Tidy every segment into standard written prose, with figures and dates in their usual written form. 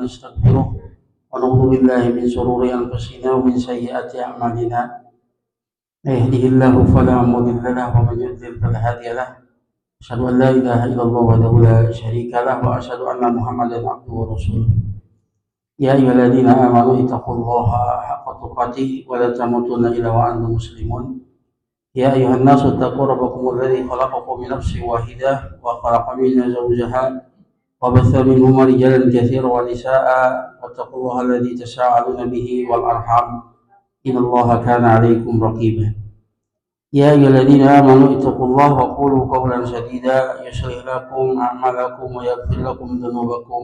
ونستغفره ونعوذ بالله من شرور أنفسنا ومن سيئات أعمالنا من يهده الله فلا مضل له ومن يضلل فلا هادي له أشهد أن لا إله إلا الله وحده لا شريك له وأشهد أن محمدا عبده ورسوله يا أيها الذين آمنوا اتقوا الله حق تقاته ولا تموتن إلا وأنتم مسلمون يا أيها الناس اتقوا ربكم الذي خلقكم من نفس واحدة وخلق منها زوجها وبث منهما رجالا كثيرا ونساء واتقوا الله الذي تساءلون به والأرحام إن الله كان عليكم رقيبا يا أيها الذين آمنوا اتقوا الله وقولوا قولا سديدا يصلح لكم أعمالكم ويغفر لكم ذنوبكم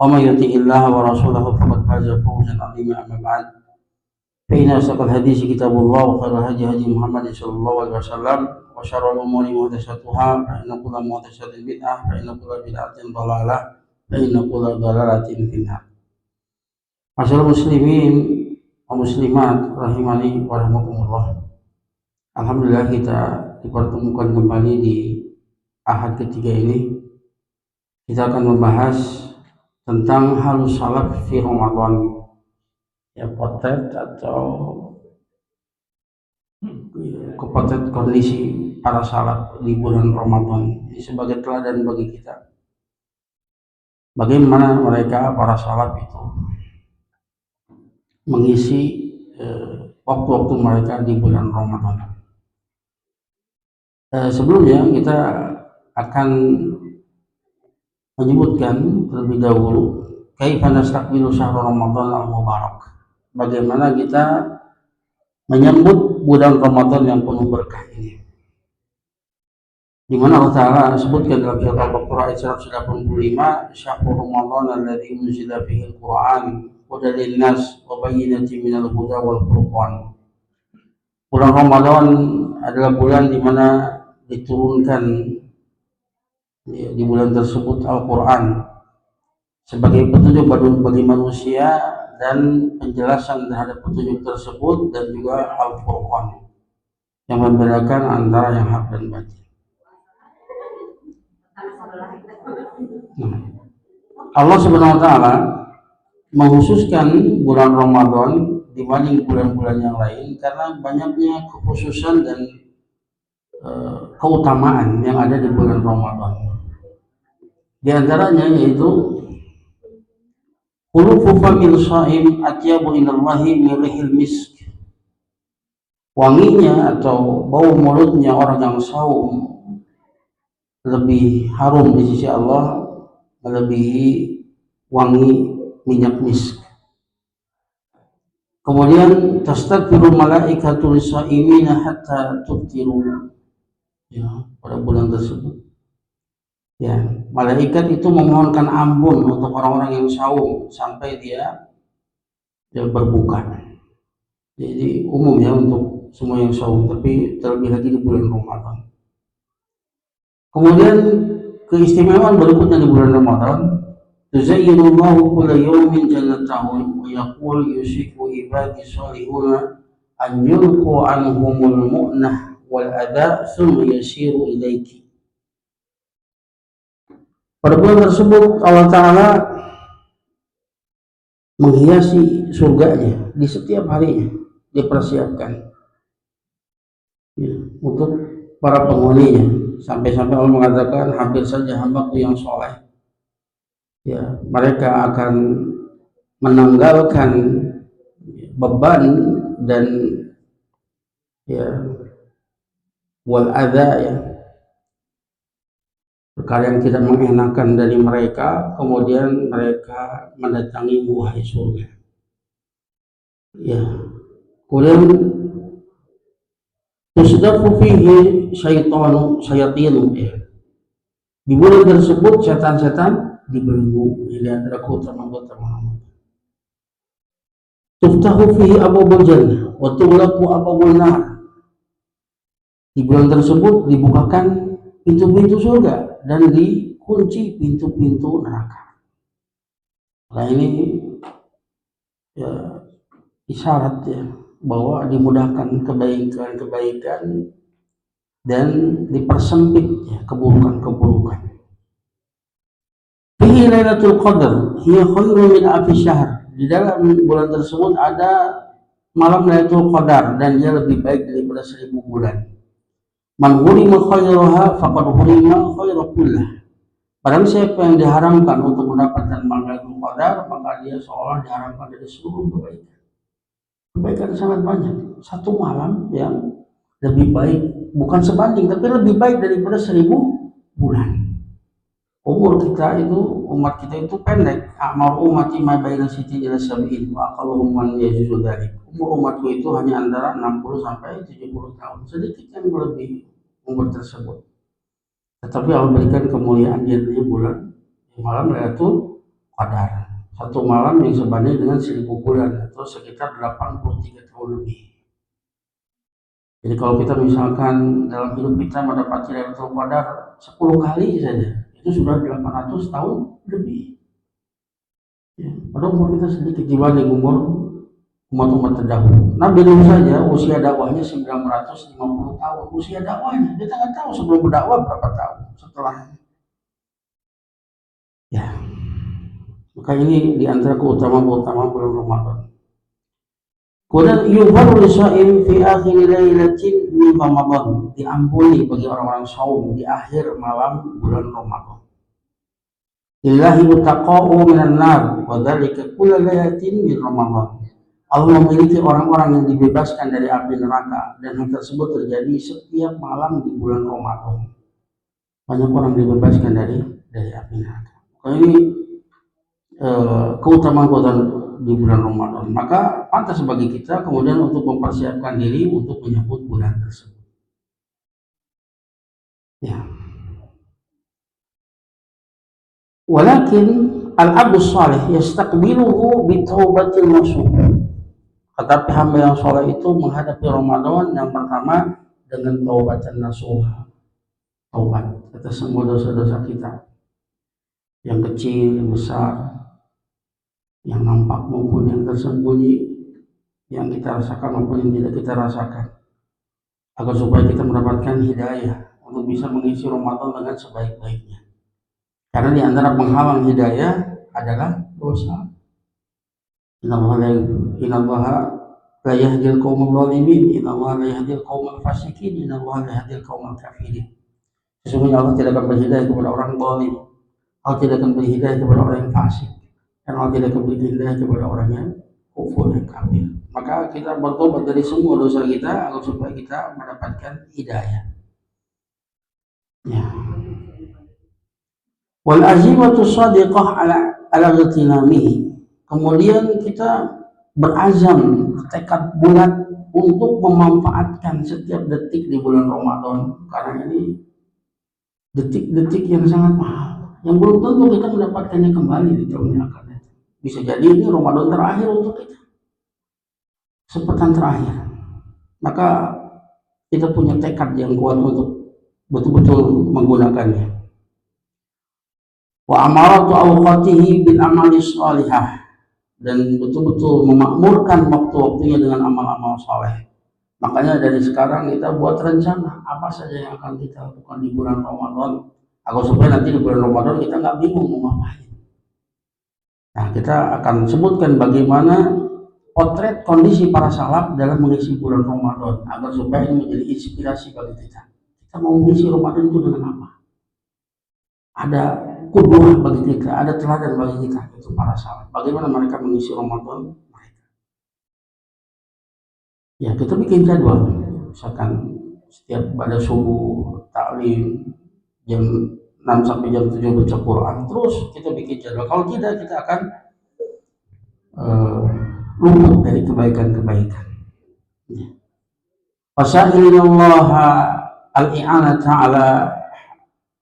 ومن يطع الله ورسوله فقد فاز فوزا عظيما أما بعد فإن أصدق الحديث كتاب الله وخير الهدي هدي محمد صلى الله عليه وسلم وشر الأمور محدثاتها فإن كل محدثة بدعة فإن كل بدعة ضلالة فإن كل ضلالة في النار. Masyaallah muslimin wa muslimat rahimani wa rahimakumullah. Alhamdulillah kita dipertemukan kembali di ahad ketiga ini. Kita akan membahas tentang halus salaf fi Ramadan. Ya, potret atau potret kondisi para salaf di bulan Ramadan ini sebagai teladan bagi kita. Bagaimana mereka para salaf itu mengisi waktu-waktu mereka di bulan Ramadan. Sebelumnya kita akan menyebutkan terlebih dahulu kaifa nastaqbilu syahr Ramadan al-mubarak. Bagaimana kita menyambut bulan Ramadan yang penuh berkah ini. Di mana Allah Ta'ala sebutkan dalam surat Al-Baqarah ayat 185, syahrul Ramadan alladzi unzila fihi al-Qur'an hudan lin-nas wa bayyinatin minal huda wal furqan. Bulan Ramadan adalah bulan di mana diturunkan di bulan tersebut Al-Qur'an sebagai petunjuk bagi manusia dan penjelasan terhadap petunjuk tersebut dan juga Al-Furqan yang membedakan antara yang hak dan batil. Allah Subhanahu wa taala mengkhususkan bulan Ramadan dibanding bulan-bulan yang lain karena banyaknya kekhususan dan keutamaan yang ada di bulan Ramadan. Di antaranya yaitu khulufu famil shaim atyabu inallahi min rihil misk. Wanginya atau bau mulutnya orang yang saum lebih harum di sisi Allah melebihi wangi minyak misk. Kemudian tastaghfiru malaikatul shaimina hatta tuftiru. Ya, pada bulan tersebut. Ya, malaikat itu memohonkan ampun untuk orang-orang yang saum sampai dia berbuka. Jadi umum ya untuk semua yang saum, tapi terlebih lagi di bulan Ramadan. Kemudian keistimewaan berikutnya di bulan Ramadan, tuzayyinullahu kulla yawmin jannatahu wa yaqul yusiku ibadi salihuna an yulqu anhumul mu'nah wal ada thumma yasiru ilaiki. Pada bulan tersebut Allah Ta'ala menghiasi surganya di setiap harinya, dipersiapkan ya, untuk para penghuninya. Sampai-sampai Allah mengatakan hampir saja hambaku yang soleh ya, mereka akan menanggalkan beban dan ya wal adha ya, perkara yang tidak mengenakan dari mereka, kemudian mereka mendatangi buah surga. Ya, kemudian tusdafu fihi syayatinu ya. Di bulan tersebut setan-setan dibelenggu. Ini antara keutamaan. Tuftahu fihi abwabul jannah wa tughlaqu abwabun nar. Di bulan tersebut dibukakan pintu-pintu surga dan dikunci pintu-pintu neraka. Nah ini ya isyarat ya bahwa dimudahkan kebaikan-kebaikan dan dipersempit ya keburukan-keburukan. Fihi Fihi Lailatul Qadar hiya khairun min alfi syahr. Di dalam bulan tersebut ada malam Lailatul Qadar dan dia lebih baik daripada 1000 bulan. Man hurima khairaha faqad hurima khaira kullah. Barang siapa yang diharamkan untuk mendapatkan malam Lailatul Qadar, maka dia seolah diharamkan dari seluruh kebaikan. Kebaikan sangat banyak. Satu malam yang lebih baik, bukan sebanding, tapi lebih baik daripada 1000 bulan. Umur kita itu, umat kita itu pendek. Amal umati ma baina sittin ila sab'in wa aqalluhum man yajuzu dzalik. Umur umatku itu hanya antara 60 sampai 70 tahun. Sedikit yang melebihi umur tersebut. Tetapi Allah berikan kemuliaan di bulan malam Lailatul Qadar. Satu malam yang sebanding dengan 1000 bulan atau sekitar 83 tahun lebih. Jadi kalau kita misalkan dalam hidup kita mendapati Lailatul Qadar 10 kali saja, itu sudah 800 tahun lebih. Ya, padahal umur kita sedikit dibanding umur umat-umat terdahulu. Nabi Nuh saja usia dakwahnya 950 tahun. Usia dakwahnya, kita nggak tahu sebelum berdakwah berapa tahun setelahnya. Ya, maka ini diantara keutamaan bulan Ramadan. Kemudian yughfaru lisa'im fi akhir lailatin min Ramadan, diampuni bagi orang-orang saum di akhir malam bulan Ramadan. Lillahi muttaqa'u minan nar wa dzalika kullu lailatin min Ramadan. Allah memiliki orang-orang yang dibebaskan dari api neraka dan hal tersebut terjadi setiap malam di bulan Ramadan. Banyak orang dibebaskan dari api neraka. Ini keutamaan di bulan Ramadan. Maka pantas bagi kita kemudian untuk mempersiapkan diri untuk menyambut bulan tersebut. Ya. Walakin al-abdu shalih yastaqbiluhu bi taubatin nasuh. Tetapi hamba yang soleh itu menghadapi Ramadan yang pertama dengan taubatan nasuh. Taubat atas semua dosa-dosa kita. Yang kecil, yang besar, yang nampak maupun yang tersembunyi, yang kita rasakan maupun yang tidak kita rasakan, agar supaya kita mendapatkan hidayah untuk bisa mengisi Ramadan dengan sebaik-baiknya. Karena di antara penghalang hidayah adalah dosa. Innallaha la yahdil qaumal zalimin, innallaha la yahdil qaumal fasiqin, innallaha la yahdil qaumal kafirin. Sesungguhnya Allah tidak akan berhidayah kepada orang zalim, Allah tidak akan berhidayah kepada orang yang fasik, dan Allah tidak akan berhidayah kepada orang yang kufur dan kafir. Maka kita bertobat dari semua dosa kita agar supaya kita mendapatkan hidayah. Ya. Wal azimatu shadiqah ala ghatinamihi. Kemudian kita berazam, tekad bulat untuk memanfaatkan setiap detik di bulan Ramadan, karena ini detik-detik yang sangat mahal, yang belum tentu kita mendapatkannya kembali di tahun yang akan datang. Bisa jadi ini Ramadan terakhir untuk kita, kesempatan terakhir. Maka kita punya tekad yang kuat untuk betul-betul menggunakannya. Wa amaratu awqatihi bil amali shalihah, dan betul-betul memakmurkan waktu-waktunya dengan amal-amal saleh. Makanya dari sekarang kita buat rencana apa saja yang akan kita lakukan di bulan Ramadan, agar supaya nanti di bulan Ramadan kita nggak bingung mau ngapain. Nah, kita akan sebutkan bagaimana potret kondisi para salaf dalam mengisi bulan Ramadan, agar supaya ini menjadi inspirasi bagi kita. Kita mau mengisi Ramadan itu dengan apa? Ada kudwah bagi kita, ada teladan bagi kita, itu para salaf. Bagaimana mereka mengisi Ramadan mereka. Ya, kita bikin jadwal. Misalkan setiap pada subuh taklim jam 6 sampai jam 7 baca Quran. Terus kita bikin jadwal. Kalau tidak, kita akan luput dari kebaikan-kebaikan. Ya. Fasa'ilillah al-i'anata ala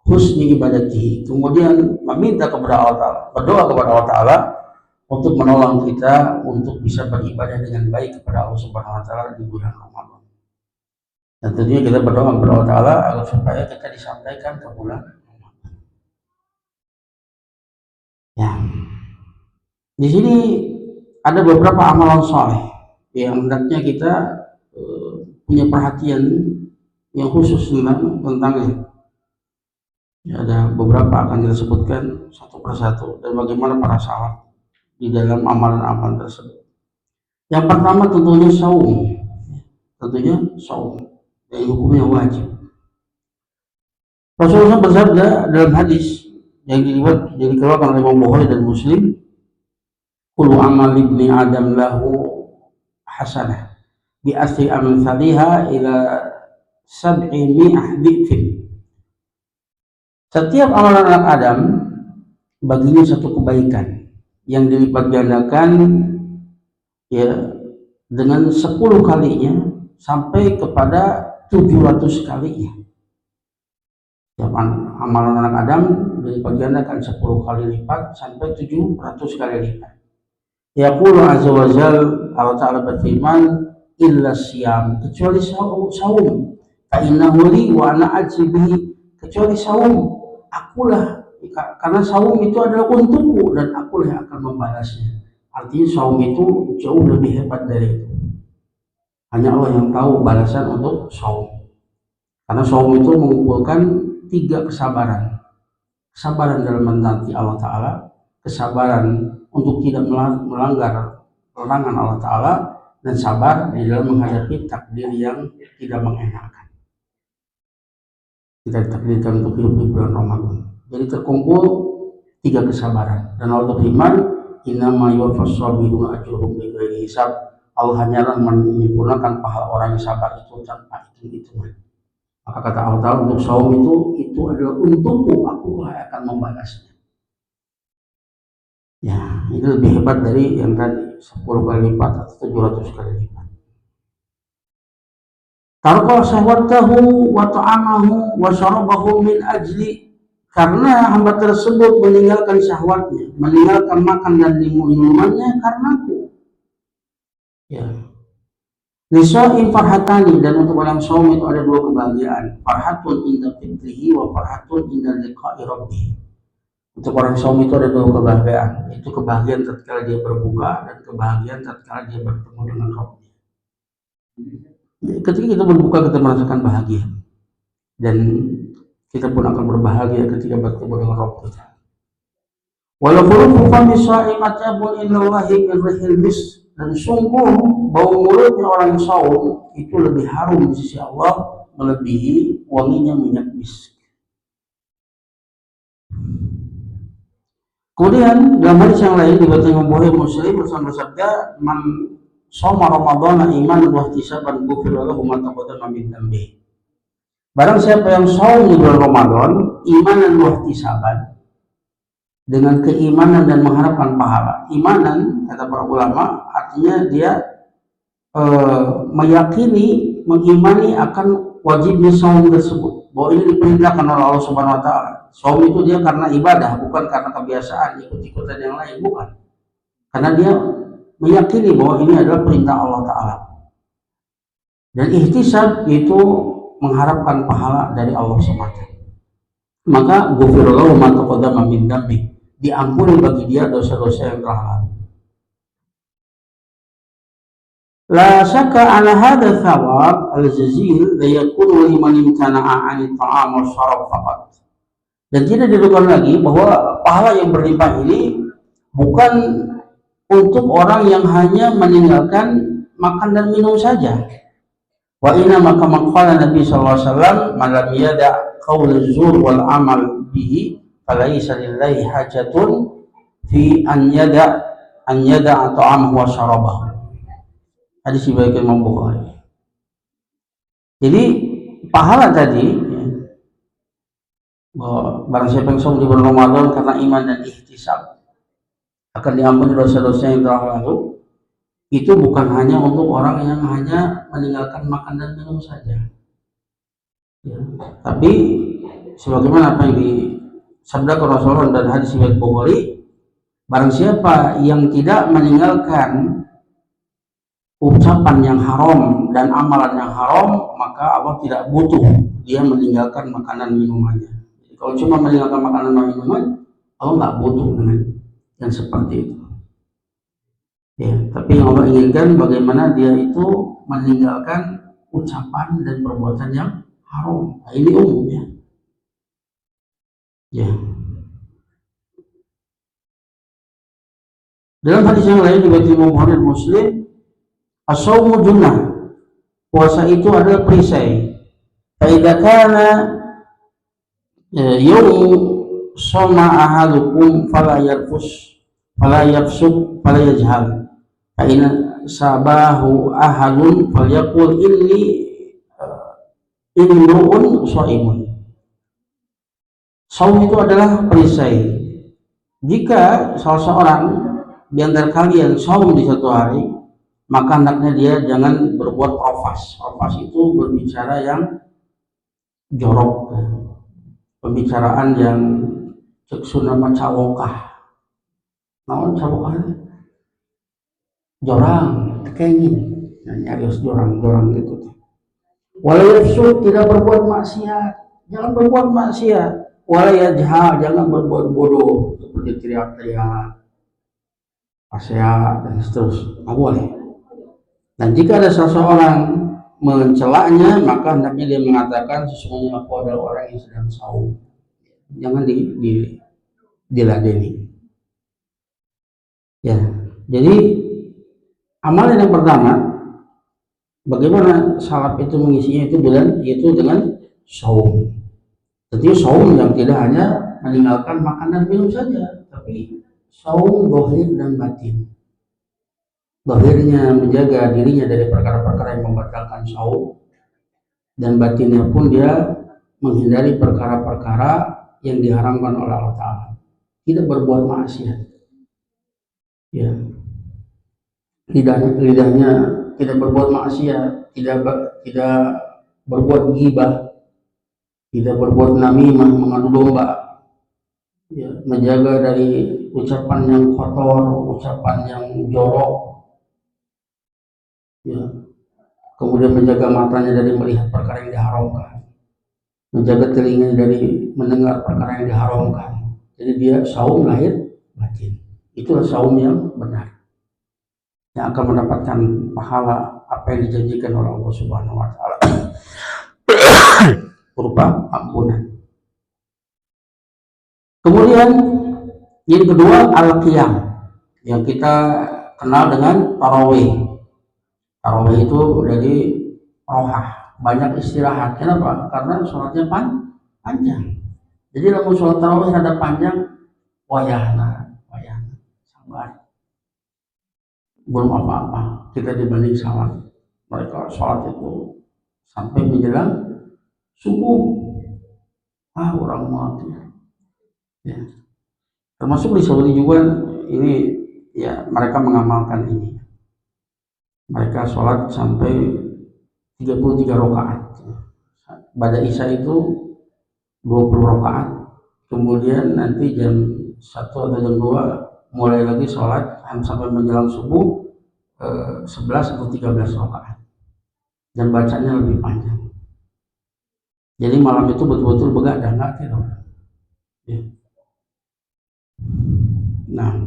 husni ibadatihi. Kemudian meminta kepada Allah Ta'ala, berdoa kepada Allah Ta'ala untuk menolong kita untuk bisa beribadah dengan baik kepada Allah Subhanahu Wa Ta'ala di bulan Ramadan. Dan tentunya kita berdoa kepada Allah Ta'ala agar supaya kita disampaikan ke bulan Ramadan. Ya, di sini ada beberapa amalan saleh yang hendaknya kita punya perhatian yang khusus tentangnya. Ya, ada beberapa akan kita sebutkan satu persatu dan bagaimana para sahabat di dalam amalan-amalan tersebut. Yang pertama tentunya saum, tentunya saum yang hukumnya wajib. Rasulullah bersabda dalam hadis yang dikeluarkan oleh Imam Bukhari dan Muslim, kullu amal ibni Adam lahu hasanah bi asri amsalihha ila sab'i mi'ah dhifin. Setiap amalan anak Adam baginya satu kebaikan yang dilipat gandakan ya dengan 10 kalinya sampai kepada 700 kalinya. Setiap amalan anak Adam dilipat gandakan 10 kali lipat sampai 700 kali lipat. Yaqulu azza wa jal, Allah Ta'ala berfirman, illa siyam, kecuali saum, fa innahu li wa ana ajzi bihi, kecuali saum, akulah, karena saum itu adalah untukku dan akulah yang akan membalasnya. Artinya saum itu jauh lebih hebat dari itu. Hanya Allah yang tahu balasan untuk saum. Karena saum itu mengumpulkan 3 kesabaran. Kesabaran dalam menaati Allah Ta'ala, kesabaran untuk tidak melanggar larangan Allah Ta'ala, dan sabar di dalam menghadapi takdir yang tidak mengenakan. Kita ditakdirkan untuk hidup di bulan Ramadan. Jadi terkumpul 3 kesabaran. Dan Allah berfirman, innama yuwaffas sabiruna ajruhum bighairi hisab. Allah hanyalah menyempurnakan pahala orang yang sabar itu tanpa hitung-hitungan. Maka kata Allah Ta'ala, untuk saum itu adalah untukku, aku akan membalasnya. Ya, ini lebih hebat dari yang tadi 10 kali lipat atau 700 kali lipat. Tarqa syahwatahu wa ta'amahu wa syarabahu min ajli, karena hamba tersebut meninggalkan syahwatnya, meninggalkan makan dan minumannya karenaku. Ya. Lisa'im farhatani, dan untuk orang saum itu ada 2 kebahagiaan, farhatun inda fitrihi wa farhatun inda liqa'i rabbih. Untuk orang saum itu ada 2 kebahagiaan, yaitu kebahagiaan tatkala dia berbuka dan kebahagiaan tatkala dia bertemu dengan Rabbnya. Ketika kita berbuka kita merasakan bahagia, dan kita pun akan berbahagia ketika bertemu dengan Rabb kita. Walaupun fami sha'imatun innallahi birrihil mis, dan sungguh bau mulutnya orang saum itu lebih harum di sisi Allah melebihi wanginya minyak misk. Kemudian dalam hadis yang lain diriwayatkan Imam Bukhari Muslim bersabda, man shoma Ramadan imanan wa ihtisaban ghufira lahu ma taqaddama min dhanbi. Barang siapa yang saum di bulan Ramadan imanan wa ihtisaban, dengan keimanan dan mengharapkan pahala. Imanan, kata para ulama, artinya dia meyakini, mengimani akan wajibnya saum tersebut, bahwa ini diperintahkan oleh Allah Subhanahu wa Ta'ala. Saum itu dia karena ibadah, bukan karena kebiasaan ikut-ikutan yang lain, bukan. Karena dia meyakini bahwa ini adalah perintah Allah Ta'ala. Dan ihtisab itu mengharapkan pahala dari Allah semata. Maka ghufirallahu ma taqaddama min dzambi, diampuni bagi dia dosa-dosa yang telah lalu. La syakka ala hadha thawab al-jazil la yakunu liman imtana'a 'ani ta'am wa syarab faqat. Dan tidak diragukan lagi bahwa pahala yang berlimpah ini bukan untuk orang yang hanya meninggalkan makan dan minum saja. Wa inna maka maqala Nabi sallallahu alaihi wasallam, man lam yada' qaul zur wal amal bihi falaisa lillahi hajatun fi an yada' ta'amahu wa syarabahu. Hadis riwayat Imam Bukhari. Jadi pahala tadi, bahwa barang siapa yang saum di bulan Ramadan karena iman dan ihtisab akan diampuni dosa-dosa yang telah lalu, itu bukan hanya untuk orang yang hanya meninggalkan makan dan minum saja ya, tapi sebagaimana apa yang disabdakan Rasulullah dan hadis riwayat Bukhari, barang siapa yang tidak meninggalkan ucapan yang haram dan amalan yang haram, maka Allah tidak butuh dia meninggalkan makanan minumannya. Kalau cuma meninggalkan makanan dan minuman, Allah nggak butuh dengan yang seperti itu. Ya, tapi yang Allah inginkan bagaimana dia itu meninggalkan ucapan dan perbuatan yang haram. Nah, ini umumnya. Ya. Dalam hadis yang lain juga Imam Bukhari Muslim, as-shaumu junnah, puasa itu adalah perisai. Fa idza kana yaum soma ahadukum fala yarfus fala yafsuk fala yajhal. Fa in sabahu ahadun falyaqul inni ru'un shaimun. Saum itu adalah perisai. Jika salah seorang di antara kalian saum di satu hari, maka hendaknya dia jangan berbuat profas. Profas itu berbicara yang jorok, pembicaraan yang ceksuna macawokah. Naon cawokah? Jorang, tekengin. Nyarios jorang gitu. Walayafsuk, tidak berbuat maksiat. Jangan berbuat maksiat. Walayajhal, jangan berbuat bodoh seperti teriak-teriak, pasea dan seterusnya. Nggak boleh. Dan jika ada seseorang mencelaknya, maka hendaknya dia mengatakan sesungguhnya aku adalah orang yang sedang saum. Jangan diladeni. Ya, jadi amalan yang pertama, bagaimana salaf itu mengisinya itu dengan saum. Jadi saum yang tidak hanya meninggalkan makan dan minum saja, tapi saum zahir dan batin. Zahirnya menjaga dirinya dari perkara-perkara yang membatalkan saum, dan batinnya pun dia menghindari perkara-perkara yang diharamkan oleh Allah Ta'ala. Tidak berbuat maksiat. Ya. Lidahnya tidak berbuat maksiat, tidak berbuat ghibah, tidak berbuat namimah, mengadu domba, ya, menjaga dari ucapan yang kotor, ucapan yang jorok, ya, kemudian menjaga matanya dari melihat perkara yang diharamkan, menjaga telinganya dari mendengar perkara yang diharamkan. Jadi dia saum lahir batin. Itulah saum yang benar, yang akan mendapatkan pahala apa yang dijanjikan oleh Allah Subhanahu wa Ta'ala berupa ampunan. Kemudian yang kedua al-qiyam, yang kita kenal dengan tarawih. Tarawih itu dari rohah, banyak istirahat. Kenapa? Karena sholatnya panjang. Jadi dalam sholat tarawih ada panjang, wayahna, sabar. Belum apa-apa kita dibanding sholat. Mereka sholat itu sampai menjelang subuh. Orang mati. Ya. Termasuk di Saudi juga ini, ya, mereka mengamalkan ini. Mereka sholat sampai 33 rakaat. Pada Isya itu 20 rakaat. Kemudian nanti jam 1 atau jam 2 mulai lagi sholat sampai menjelang subuh 11 atau 13 rakaat. Dan bacanya lebih panjang. Jadi malam itu betul-betul begadang, nggak tidur. Ya. Nah,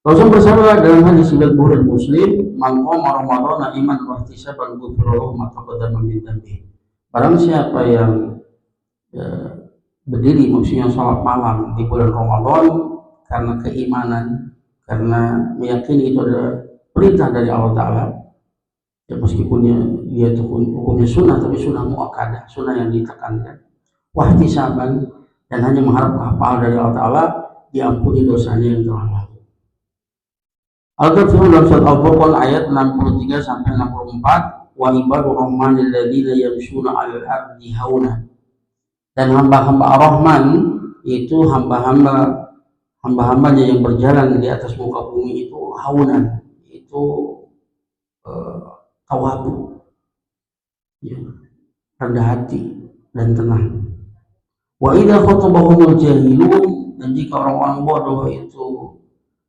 Rasul bersabda dalam hadis riwayat Bukhari Muslim, "Man qama Ramadhana iman wa ihtisaban ghufira lahu ma taqaddama min dhanbihi." Barang siapa yang berdiri, maksudnya sholat malam di bulan Ramadan karena keimanan, karena meyakini itu adalah perintah dari Allah Ta'ala, ya, meskipun dia itu hukumnya sunnah, tapi sunnah muakkadah, sunnah yang ditekankan, wahtisaban, dan hanya mengharap pahala dari Allah Ta'ala, diampuni dosanya yang telah lalu. Al-Qur'an dalam surat Al-Furqan ayat 63 sampai 64, wa ibadur rahmanil ladzina yamshuna 'alal ardi hauna. Dan hamba-hamba Ar-Rahman itu hamba-hambanya yang berjalan di atas muka bumi itu haunan, itu tawadu, ya, rendah hati dan tenang. Wa idza khatabahumul jahilun, dan jika orang-orang bodoh itu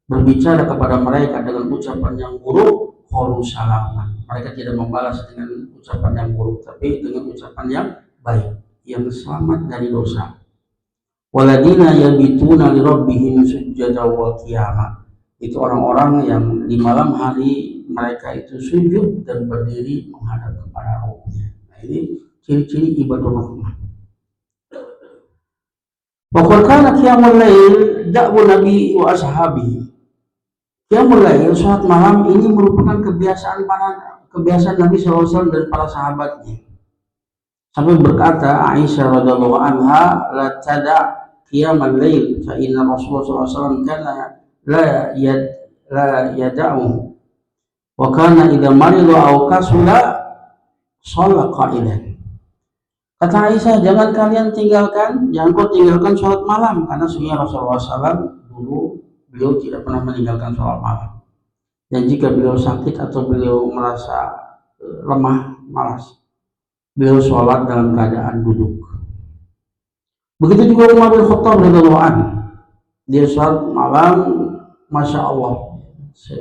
berbicara kepada mereka dengan ucapan yang buruk, qalu salaman, mereka tidak membalas dengan ucapan yang buruk, tapi dengan ucapan yang baik, yang selamat dari dosa. Waladina yabituna li rabbihim sujada wa qiyama, itu orang-orang yang di malam hari mereka itu sujud dan berdiri menghadap kepada Rabbnya. Nah, ini ciri-ciri ibadah Rahman. Wa qad kana qiyamul lail da'bu Nabi wa ashabihi. Qiyamul lail, salat malam ini merupakan kebiasaan Nabi SAW dan para sahabatnya. Sampai berkata Aisyah radhiyallahu anha, la tada qiyamul lail fa inna Rasulullah SAW kana la yada'u wa kana idza marida aw kasula shalla qa'ilan. Kata Aisyah, jangan kau tinggalkan sholat malam, karena sesungguhnya Rasulullah SAW dulu beliau tidak pernah meninggalkan sholat malam. Dan jika beliau sakit atau beliau merasa lemah, malas, beliau sholat dalam keadaan duduk. Begitu juga Umar bin Khattab radhiyallahu anhu, dia sholat malam, masya Allah,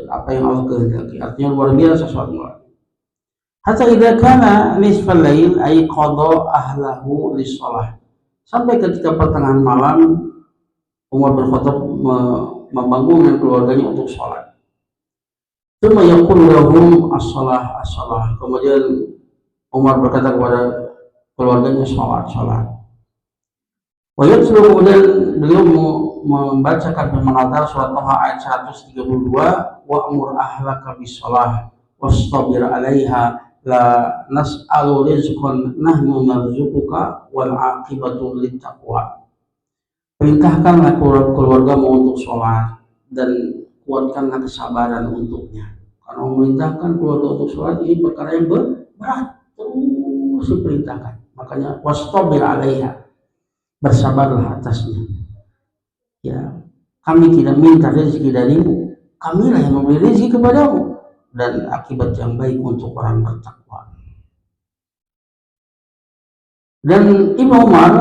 apa yang Allah kehendaki, artinya luar biasa sholat malam. Hatta idza kana nisfal lail ay qada ahlahu lis-shalah. Sampai ketika pertengahan malam Umar bin Khattab membangunkan keluarganya untuk sholat. Tsumma yaqulu lahum as-shalah as-shalah. Kemudian Umar berkata kepada keluarganya, sholat. Wa yatlu, kemudian beliau membacakan firman Allah surat Taha ayat 132, wa'mur ahlaka bis-shalah wastabir 'alaiha la nas'alu rizqan nahnu narzuquka wal 'aqibatu littaqwa. Perintahkanlah keluargamu untuk sholat dan kuatkanlah kesabaran untuknya. Karena memerintahkan keluarga untuk sholat ini perkara yang berat, terus diperintahkan. Makanya wastabir 'alaiha, bersabarlah atasnya. Ya, kami tidak minta rezeki darimu, kamilah yang memberi rezeki kepadamu, dan akibat yang baik untuk orang bertakwa. Dan Ibnu Umar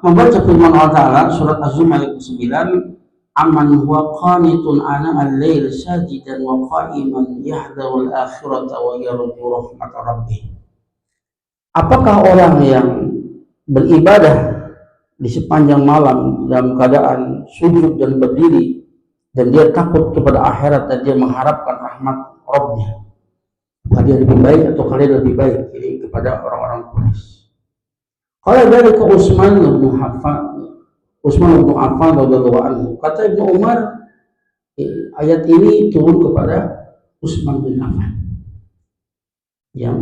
membaca firman Allah Ta'ala surat Az-Zumar ayat 9, amman huwa qanitun ana al-lail sajidan wa qa'iman yahdharul akhirata wa yarju rahmat rabbih. Apakah orang yang beribadah di sepanjang malam dalam keadaan sujud dan berdiri, dan dia takut kepada akhirat dan dia mengharapkan rahmat Rabbnya, apakah dia lebih baik atau kalian lebih baik? Ini kepada orang-orang Quraisy. Kalau dari ke Utsman bin Affan radhiyallahu anhu, kata Ibnu Umar, ayat ini turun kepada Utsman bin Affan yang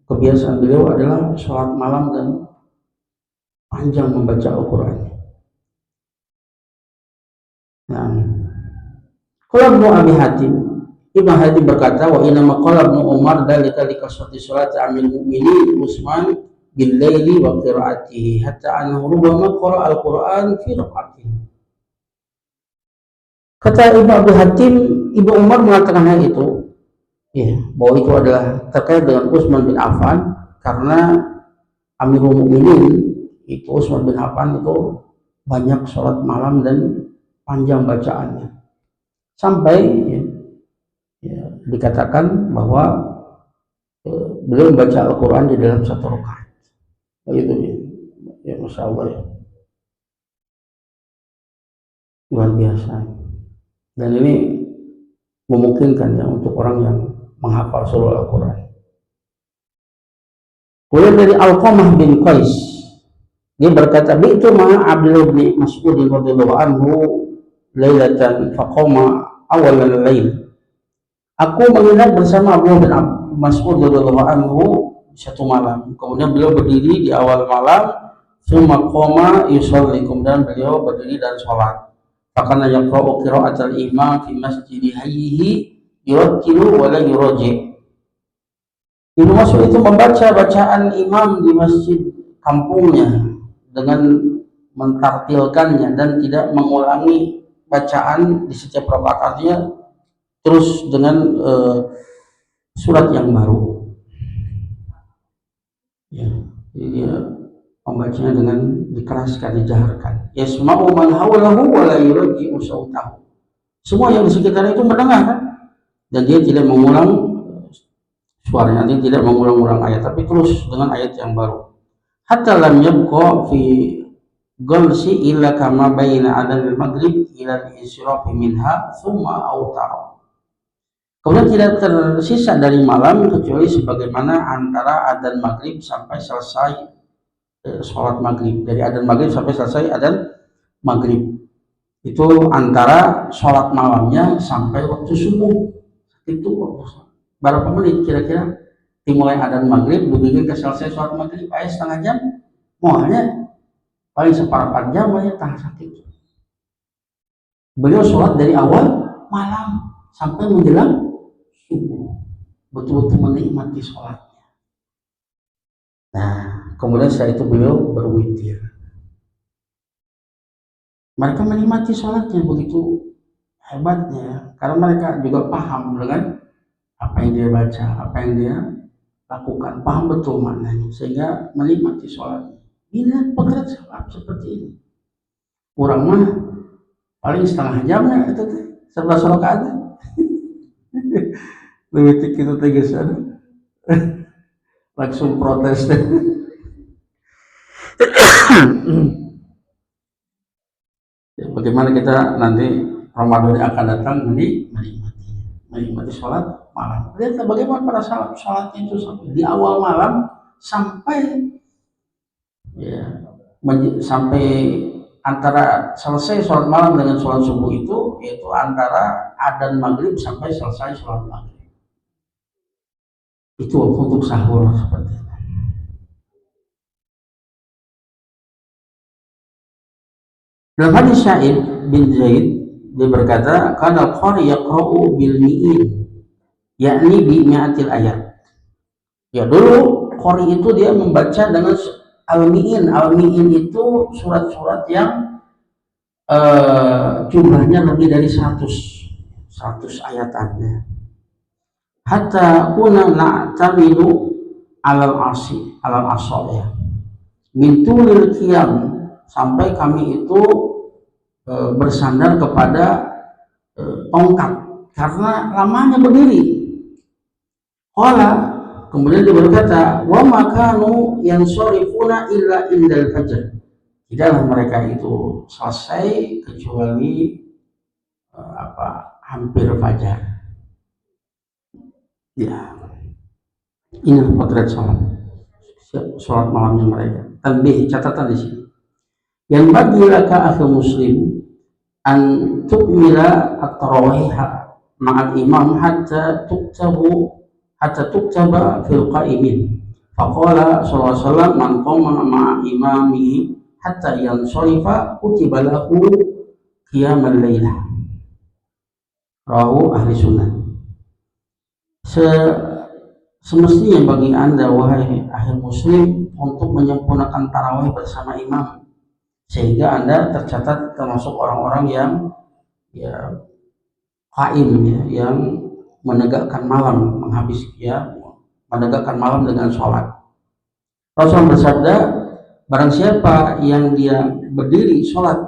kebiasaan beliau adalah sholat malam dan panjang membaca Al-Quran. Nah, kalau Ibnu Abi Hatim, Ibnu Hatim berkata, wa inna maqala Ibnu Umar dalika likasrati sholati amil mu'minin Utsman bil laili wa qiraatihi hatta annahu rubbama qara'a al-Qur'an fi raqatin. Kata Ibnu Abi Hatim, Ibnu Umar mengatakan hal itu, ya, bahwa itu adalah terkait dengan Utsman bin Affan, karena Amirul Mukminin itu Utsman bin Affan itu banyak sholat malam dan panjang bacaannya, sampai dikatakan bahwa beliau membaca Al-Quran di dalam satu rakaat. Begitu ya, masya Allah ya, luar biasa. Dan ini memungkinkan ya untuk orang yang menghafal seluruh Al-Quran. Kemudian dari Alqamah bin Qais, dia berkata, bi'tu ma Abdullah bin Mas'ud radhiyallahu anhu lailatan faqama awal lail. Aku menginap bersama Abdullah bin Mas'ud radhiyallahu anhu satu malam. Kemudian beliau berdiri di awal malam, tsumma qama yusalli, kemudian beliau berdiri dan sholat. Fakana yaqra'u qira'atal imam fi masjidi hayyihi yurattilu wa la yuraji'. Ibnu Mas'ud itu membaca bacaan imam di masjid kampungnya dengan mentartilkannya dan tidak mengulangi bacaan di setiap rakaatnya, terus dengan surat yang baru. Ya, jadi dia membacanya dengan dikeraskan, dijaharkan. Yasma'u man hawlahu wa la yurji'u sautahu. Semua yang di sekitar itu mendengar, kan? Dan dia tidak mengulang suaranya, dia tidak mengulang-ulang ayat, tapi terus dengan ayat yang baru. Hatta lam yabqa fi ghalsi illa kama baina adhan al-maghrib ila al-insirafi minha thumma autara. Kemudian tidak tersisa dari malam kecuali sebagaimana antara adzan maghrib sampai selesai sholat maghrib. Dari adzan maghrib sampai selesai adzan maghrib. Itu antara sholat malamnya sampai waktu subuh. Itu berapa menit kira-kira? Dimulai adzan maghrib, begini ke selesai sholat maghrib, setengah jam. Mualnya paling seperempat jam aja tah sakit. Beliau sholat dari awal malam sampai menjelang subuh, betul-betul menikmati sholatnya. Nah, kemudian setelah itu beliau berwitir. Mereka menikmati sholatnya begitu hebatnya, karena mereka juga paham dengan apa yang dia baca, apa yang dia lakukan, paham betul maknanya, sehingga menikmati sholatnya. Ini potret sholat seperti ini. Kurang mah paling setengah jamnya itu 11 rakaat. Lebih itu tegesan langsung protes. Bagaimana kita nanti Ramadan yang akan datang menikmati sholat malam. Lihatlah bagaimana para sholat itu di awal malam sampai sampai antara selesai sholat malam dengan sholat subuh itu, yaitu antara adzan maghrib sampai selesai sholat maghrib. Itu untuk sahur seperti itu. Dalam hadis Sa'id bin Zaid dia berkata, kana qari yaqra'u bil mi'in, yakni bi mi'atil ayat. Ya dulu qari itu dia membaca dengan al-mi'in. Al-mi'in itu surat-surat yang jumlahnya lebih dari 100 ayatannya. Hatta kuna na'tamidu alal asal ya. Min tulil qiyam, sampai kami itu bersandar kepada tongkat karena lamanya berdiri. Qala, kemudian dia berkata, wa makanu yansorifuna illa indal fajr. Tidaklah mereka itu selesai kecuali hampir fajar. Ya, ini potret sholat malamnya mereka. Tanbih, catatan di sini. Yang bagi laka akhi muslim an tukmila at-tarawih ma'al imam hatta tuktaba fil qa'imin. Faqala sallallahu alaihi wasallam man qama ma'a imamihi hatta yansarifa kutiba lahu qiyamal lailah. Rawahu ahli sunnah. Semestinya bagi Anda wahai ahli muslim untuk menyempurnakan tarawih bersama imam, sehingga Anda tercatat termasuk orang-orang yang qaim, yang menegakkan malam, menegakkan malam dengan sholat. Rasul bersabda, barang siapa yang dia berdiri sholat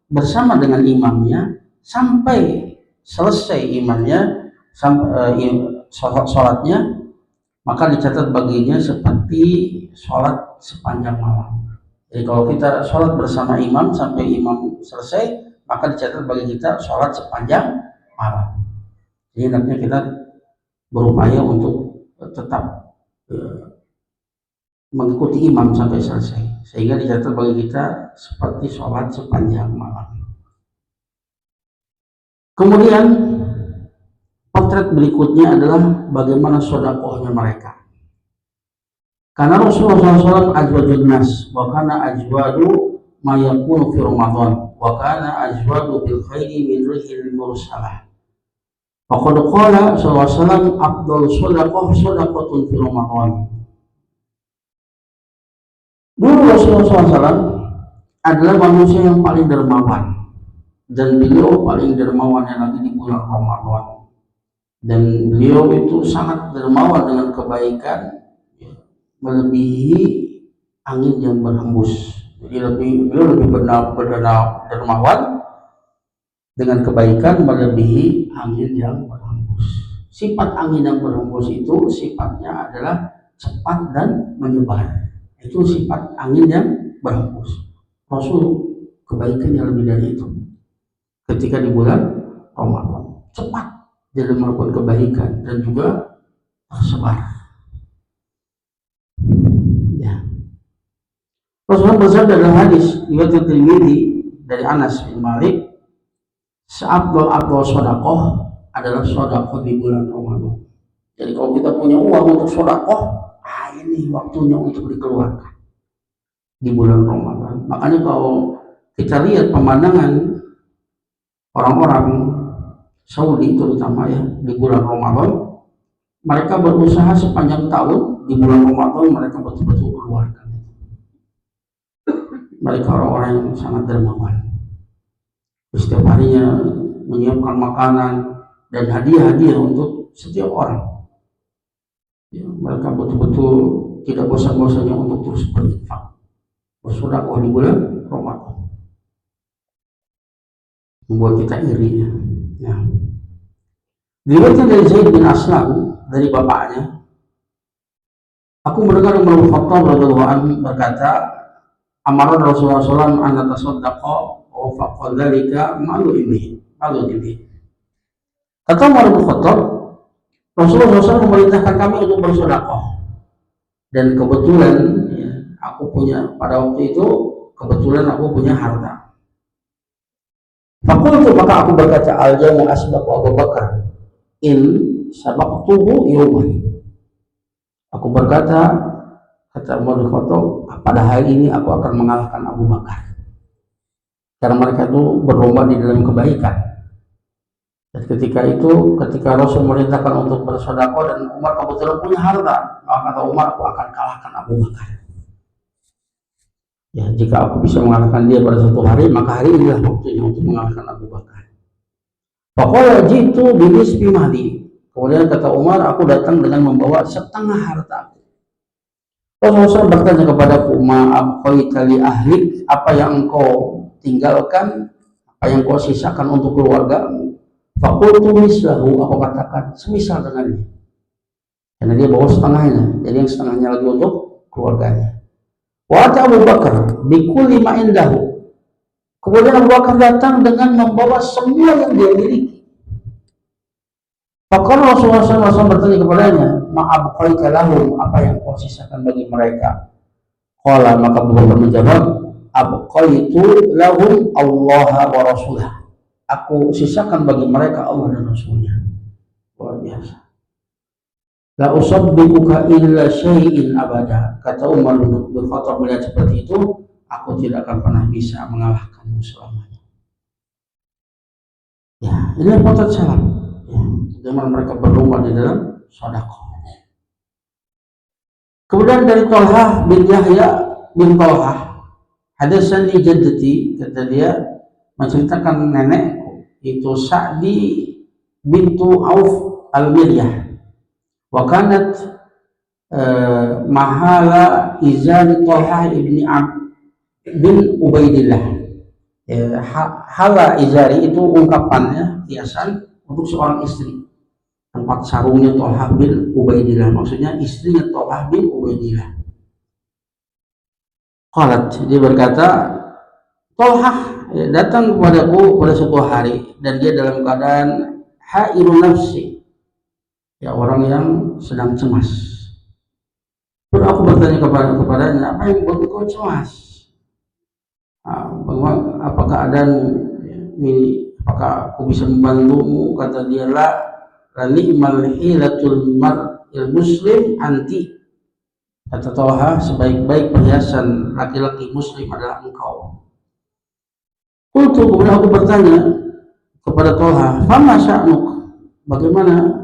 bersama dengan imamnya sampai selesai imamnya sholatnya, maka dicatat baginya seperti sholat sepanjang malam. Jadi kalau kita sholat bersama imam sampai imam selesai, maka dicatat bagi kita sholat sepanjang malam. Jadi hendaknya kita berupaya untuk tetap mengikuti imam sampai selesai, sehingga dicatat bagi kita seperti sholat sepanjang malam. Kemudian potret berikutnya adalah bagaimana sedekahnya mereka. Karena Rasulullah SAW ajwadun nas, wa kana ajwadu ma yakunu fi Ramadan, wa kana ajwadu bil khairi min rihil mursalah. Faqad qala sallallahu alaihi wasallam afdal shadaqatun fi Ramadan. Dulu Rasulullah SAW adalah manusia yang paling dermawan, dan beliau paling dermawannya lagi di bulan Ramadan. Dan beliau itu sangat dermawan dengan kebaikan, melebihi angin yang berhembus. Jadi beliau lebih dermawan dengan kebaikan melebihi angin yang berhembus. Sifat angin yang berhembus itu sifatnya adalah cepat dan menyebar. Itu sifat angin yang berhembus. Rasul kebaikannya lebih dari itu. Ketika di bulan Ramadan, cepat dia melakukan kebaikan dan juga tersebar. Ya. Rasulullah bersabda dalam hadis riwayat Tirmidzi dari Anas bin Malik, seabdul sodakoh adalah sodakoh di bulan Ramadan. Jadi kalau kita punya uang untuk sodakoh, ini waktunya untuk dikeluarkan di bulan Ramadan. Makanya kalau kita lihat pemandangan orang-orang Saudi terutama ya di bulan Ramadan, mereka berusaha sepanjang tahun di bulan Ramadan mereka betul-betul keluarkan. Mereka orang-orang yang sangat dermawan. Setiap harinya menyiapkan makanan dan hadiah-hadiah untuk setiap orang. Ya, mereka betul-betul tidak bosan-bosannya untuk terus berinfak, bersedekah di bulan Ramadan. Membuat kita iri ya. Ya. Diriwayatkan dari Zaid bin Aslam dari bapaknya, aku mendengar Umar bin Khattab radhiyallahu anhu berkata, amara Rasulullah SAW an natasaddaqa wa faqad dzalika malu ini. Kata Umar bin Khattab, Rasulullah SAW memerintahkan kami untuk bersedekah, dan kebetulan ya, aku punya pada waktu itu kebetulan aku punya harta. Fakultu, maka aku berkata, al-jamu asbaqu Abu Bakar in sabaqtuhu yawman. Aku berkata, kata Umar bin Khattab, pada hari ini aku akan mengalahkan Abu Bakar, karena mereka itu berlomba di dalam kebaikan. Dan ketika Rasul memerintahkan untuk bersedekah dan Umar kebetulan punya harta, maka kata Umar, aku akan kalahkan Abu Bakar. Ya, jika aku bisa mengalahkan dia pada satu hari, maka hari inilah waktunya untuk mengalahkan Abu Bakar. Faqala jitu binisbi mali. Kemudian kata Umar, aku datang dengan membawa setengah harta. Rasulullah bertanya kepadaku, ma'abqaita li ahlik, apa yang engkau tinggalkan, apa yang kau sisakan untuk keluargamu? Fakultu mislahu, aku katakan semisal dengannya, karena dia bawa setengahnya, jadi yang setengahnya lagi untuk keluarganya. Wa ata Abu Bakar bikulli ma indahu, kemudian Abu Bakar datang dengan membawa semua yang dia miliki. Maka Rasulullah SAW bertanya kepadanya, ma'abqaita lahum, apa yang kau sisakan bagi mereka? Qala, maka Abu Bakar menjawab, abqaitu lahum Allah wa Rasulah, aku sisakan bagi mereka Allah dan Rasulnya. Luar biasa. La usabbiquka illa syai'in abada. Kata Umar bin Khattab melihat seperti itu, aku tidak akan pernah bisa mengalahkanmu selamanya. Ya, ini potret salaf. Ya, bagaimana mereka berlomba di dalam sedekah. Kemudian dari Thalhah bin Yahya bin Thalhah, hadatsani jaddati, kata dia menceritakan nenekku itu Sa'di bintu Auf al-Miryah, wa kanat mahala izari Thalhah ibni bin Ubaidillah. Hala izari itu ungkapannya hiasan untuk seorang istri, tempat sarungnya Thalhah bin Ubaidillah, maksudnya istrinya Thalhah bin Ubaidillah. Qalat, dia berkata, Thalhah datang kepadaku pada suatu hari dan dia dalam keadaan hairun nafsi, ya, orang yang sedang cemas. Lalu aku bertanya kepadanya, apa yang membuat kau cemas? Bagaimana, apa keadaanmu ini? Apakah aku bisa membantumu? Kata dia, la ni'mal hilatul mar'il muslim anti. Kata Thalhah, sebaik-baik perhiasan laki-laki muslim adalah engkau. Kemudian aku bertanya kepada Thalhah, fama sya'nuk, bagaimana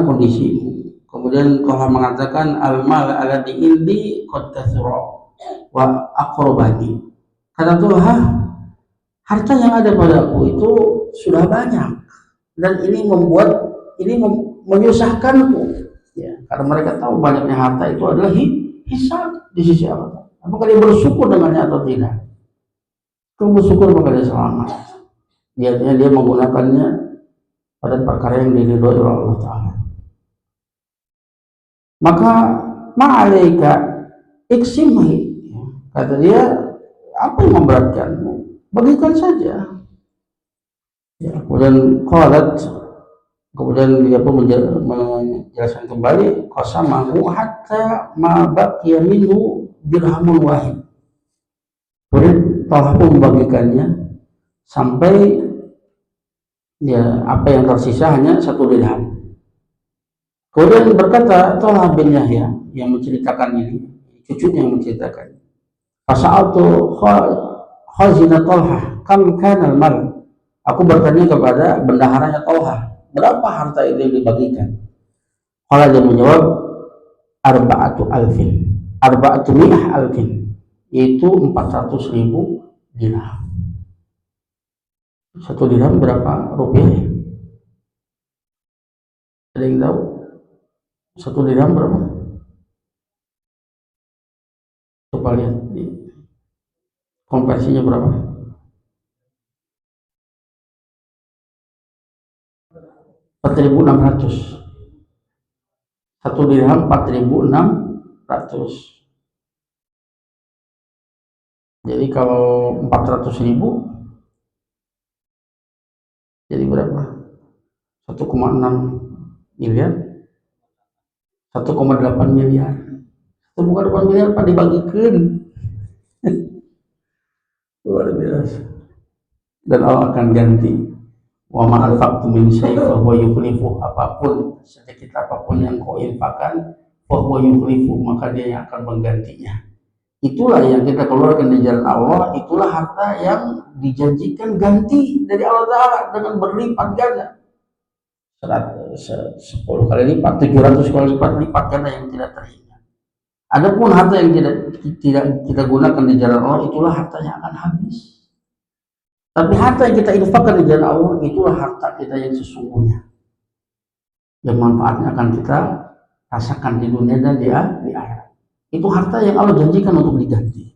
kondisimu? Kemudian Thalhah mengatakan, al-mal alladhi indi qad kathura wa aqrabani. Kata Thalhah, harta yang ada padaku itu sudah banyak dan ini menyusahkanku, ya, karena mereka tahu banyaknya harta itu adalah hisab di sisi Allah. Apakah dia bersyukur dengannya atau tidak? Kalau bersyukur maka dia selamat. Dia menggunakannya pada perkara yang diridhoi oleh Allah Ta'ala. Maka ma'alaika iksimhi, kata dia, apa yang memberatkanmu? Bagikan saja. Ya, kemudian dia pun menjelaskan kembali, qasamahu hatta ma baqiya minhu dirhamun wahid. Kemudian Talha pun membagikannya sampai ya apa yang tersisa hanya 1 dirham. Kemudian berkata Talha bin Yahya yang menceritakan ini, cucunya yang menceritakan, fasa'altu khazina Talha kam kana al-mal. Aku bertanya kepada bendaharanya Talha, berapa harta itu yang dibagikan? Kalau dia menjawab, arba'atu mi'ah alfin, yaitu 400.000 dirham. 1 dirham berapa rupiah ya? Ada yang tahu? 1 dirham berapa? Coba lihat di konversinya berapa? 4.600. 1 dirham 4.600. Jadi kalau 400.000 jadi berapa? 1,6 miliar, 1,8 miliar. 1,8 miliar Pak dibagikan. Luar biasa. Dan Allah akan ganti. Wa ma anfaqtum min syai'in fa huwa yukhlifu, apapun sedikit apapun yang kau infakkan fa huwa yukhlifu, maka dia yang akan menggantinya. Itulah yang kita keluarkan di jalan Allah, itulah harta yang dijanjikan ganti dari Allah Ta'ala dengan berlipat ganda. 10 kali lipat, 700 kali lipat ganda yang tidak terhingga. Adapun harta yang tidak kita gunakan di jalan Allah, itulah harta yang akan habis. Tapi harta yang kita infakkan di jalan Allah, itulah harta kita yang sesungguhnya, yang manfaatnya akan kita rasakan di dunia dan di akhirat. Itu harta yang Allah janjikan untuk diganti.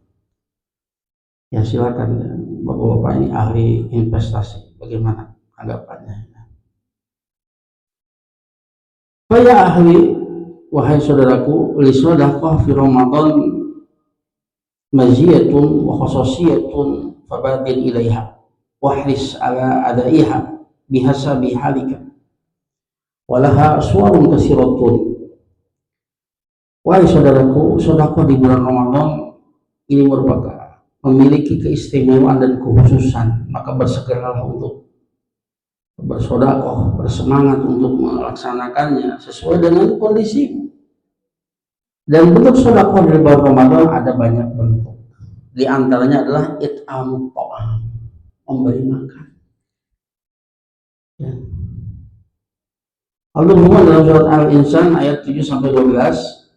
Ya silakan Bapak-bapak ini ahli investasi, bagaimana anggapannya? Saya ahli, wahai saudaraku, li shadaqah fi Ramadan maziyatun wa khususiyatun fabadir ilaiha wahris ala adaiha bihasabi halika walaha aswarun kasiratun. Wahai saudaraku, sedekah di bulan Ramadan ini merupakan memiliki keistimewaan dan kekhususan, maka bersegeralah untuk bersedekah, bersemangat untuk melaksanakannya sesuai dengan kondisi. Dan bentuk sedekah di bulan Ramadan ada banyak bentuk. Di antaranya adalah it'amut ta'am, memberi makan. Ya. Allah berfirman dalam surat Al-Insan ayat 7-12,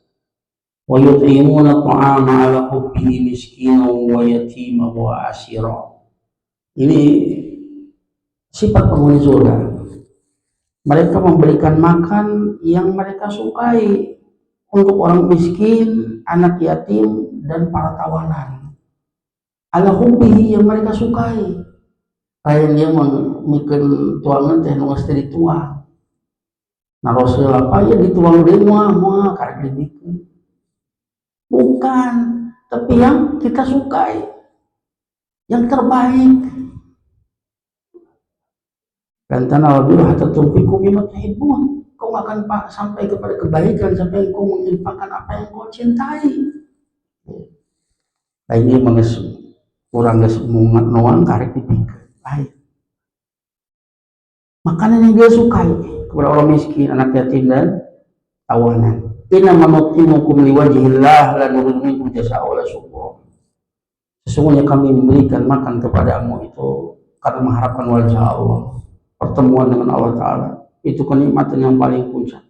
wa yut'imuna ta'ama 'ala hubbihi miskinan wa yatiman wa asira. Ini sifat penghuni surga. Mereka memberikan makan yang mereka sukai untuk orang miskin, anak yatim, dan para tawanan. 'Ala hubbihi, yang mereka sukai. Kayak dia memikir tuangan teh nu geus dituang. Nah Rasul apa ya dituang deui moal karek dibikin. Bukan, tapi yang kita sukai, yang terbaik. Dan tanah biru hatta tunfiqu mimma tuhibbun. Kau akan sampai kepada kebaikan sampai kau menginfakkan apa yang kau cintai. Nah ini menges kurang geus nuang karek dipikir. Baik. Makanan yang dia sukai kepada orang miskin, anak yatim, dan tawanan. Inna manutimukum liwajhillah la nuridu minkum jazaa'an wala syukura. Sesungguhnya kami memberikan makan kepadamu itu karena mengharapkan wajah Allah, pertemuan dengan Allah Ta'ala. Itu kenikmatan yang paling puncak.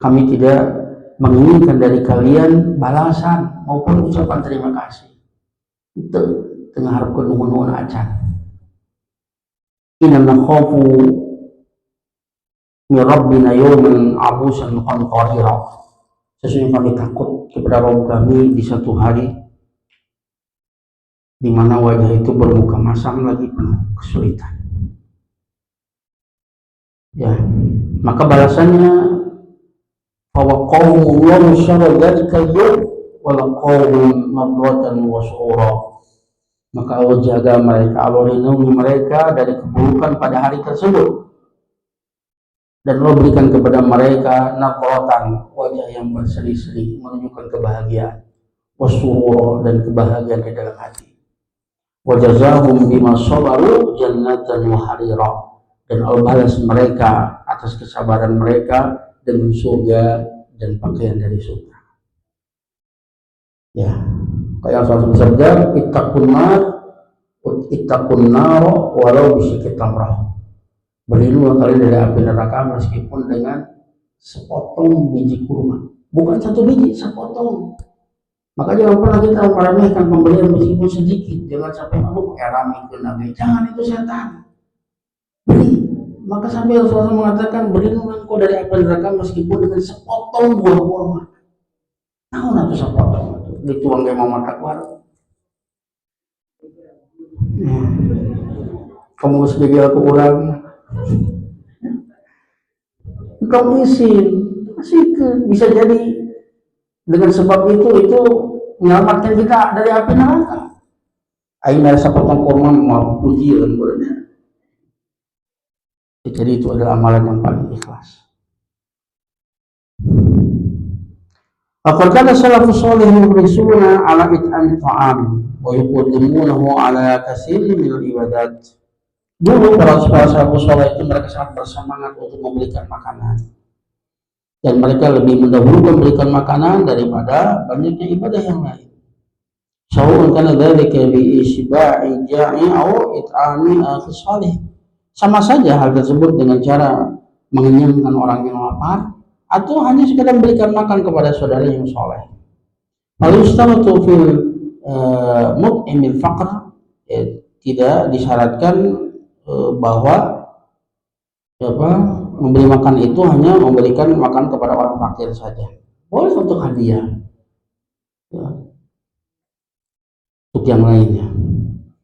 Kami tidak menginginkan dari kalian balasan maupun ucapan terima kasih. Itu tengah harapkan nuhun-nuhun acan. Inna nakhafu min rabbina yawman abusan qamtarira. Sesungguhnya kami takut kepada Rabb kami di satu hari di mana wajah itu bermuka masam lagi penuh kesulitan. Ya, maka balasannya fawaqahumullahu syarra dzalikal yawm wa laqahum nadratan wa surura. Maka Allah jaga mereka, Allah lindungi mereka dari keburukan pada hari tersebut, dan Allah berikan kepada mereka nadratan, wajah yang berseri-seri menunjukkan kebahagiaan, wasurura, dan kebahagiaan di dalam hati. wa jazahum bima sabaru jannatan wa harira, dan Allah balas mereka atas kesabaran mereka dengan surga dan pakaian dari surga. Ya, kayak Allah bersabda, ittaqun nar walau bisyikki tamrah. Berlindunglah kalian dari api neraka meskipun dengan sepotong biji kurma. Bukan satu biji, sepotong. Maka jangan pernah kita meremehkan pemberian meskipun sedikit. Jangan sampai rame ke nabi. Jangan, itu setan. Beri. Maka sampai Rasulullah mengatakan, berlindunglah engkau dari api neraka meskipun dengan sepotong buah kurma. Nah, itu sepotong. Dituang ke mama takwar. Kamu sebagai aku orang. Engkau isin, bisa jadi dengan sebab itu menyelamatkan kita dari api neraka. Aina sepotong kurma mau ujian bolehnya. Jadi itu adalah amalan yang paling ikhlas. Apakah salafus salih yuhrisuna ala it'am ta'am wa yuqaddimunahu ala katsirin min ibadat. Dulu para salafus salih itu mereka sangat bersemangat untuk memberikan makanan, dan mereka lebih mendahulukan memberikan makanan daripada banyaknya ibadah yang lain. Sawa'un kana dzalika bi isba'i ja'i aw it'ami akhi salih. Sama saja hal tersebut dengan cara mengenyangkan orang yang lapar atau hanya sekedar memberikan makan kepada saudara yang soleh. Lalu yustaratu fil mut'imil faqr, tidak disyaratkan bahwa memberi makan itu hanya memberikan makan kepada orang fakir saja. Boleh untuk hadiah, ya, untuk yang lainnya.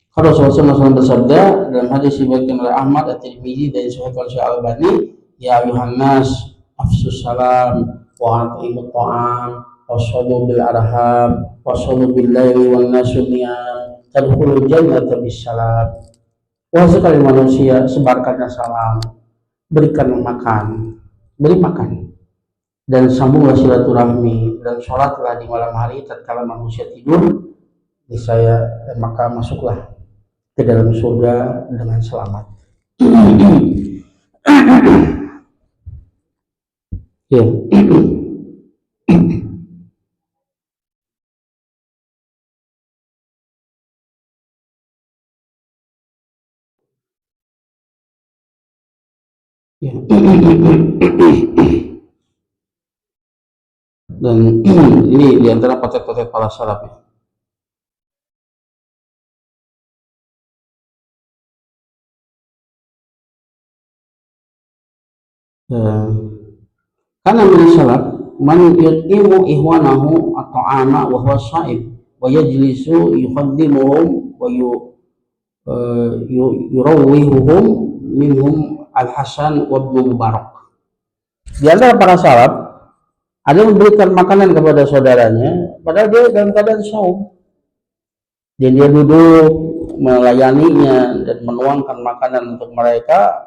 Kalau Rasulullah SAW bersabda dalam hadis diriwayatkan oleh Ahmad, At-Tirmidzi dan Sahih Al-Albani, ya ayuhan nas afsus salam wa at'imut ta'am wasallu bil arham wasallu bil laili wan nasu niyam tadkhulul jannata bis salam. Wahai sekalian manusia, sebarkanlah salam, berikan makan, beri makan, dan sambunglah silaturahmi, dan sholatlah di malam hari tatkala manusia tidur, niscaya maka masuklah ke dalam surga dengan selamat. Ya. Ya. Dan ini diantara potret-potret para salaf ya. Karena min salaf man yutimu ihwanahu at-ta'ama wa huwa sha'ib wa yajlisu yuqaddimuhum wa yurawwihuhum minhum Al-Hasan wa Ibnu Mubarak. Di antara para salaf ada yang memberikan makanan kepada saudaranya padahal dia dalam keadaan saum, dan dia duduk melayaninya dan menuangkan makanan untuk mereka.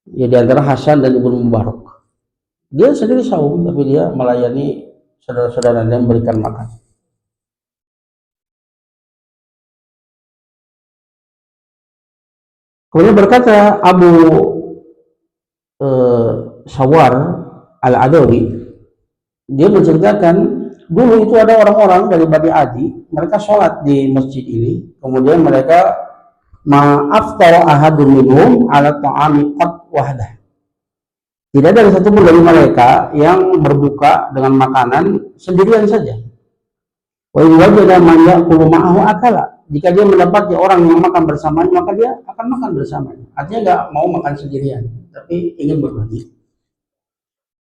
Ya, di antara Hasan dan Ibnu Mubarak, dia sendiri saum tapi dia melayani saudara-saudara dan memberikan makan. Kemudian berkata Abu Sawar Al-Adawi, dia menceritakan dulu itu ada orang-orang dari Bani Adi, mereka sholat di masjid ini, kemudian mereka ma'aftara ahadun minhum ala ta'ami qad wahdah. Tidak ada satupun dari mereka yang berbuka dengan makanan sendirian saja. Wa in wajada man ya'kulu ma'ahu akala. Jika dia mendapati orang yang makan bersamanya, maka dia akan makan bersamanya. Artinya nggak mau makan sendirian, tapi ingin berbagi.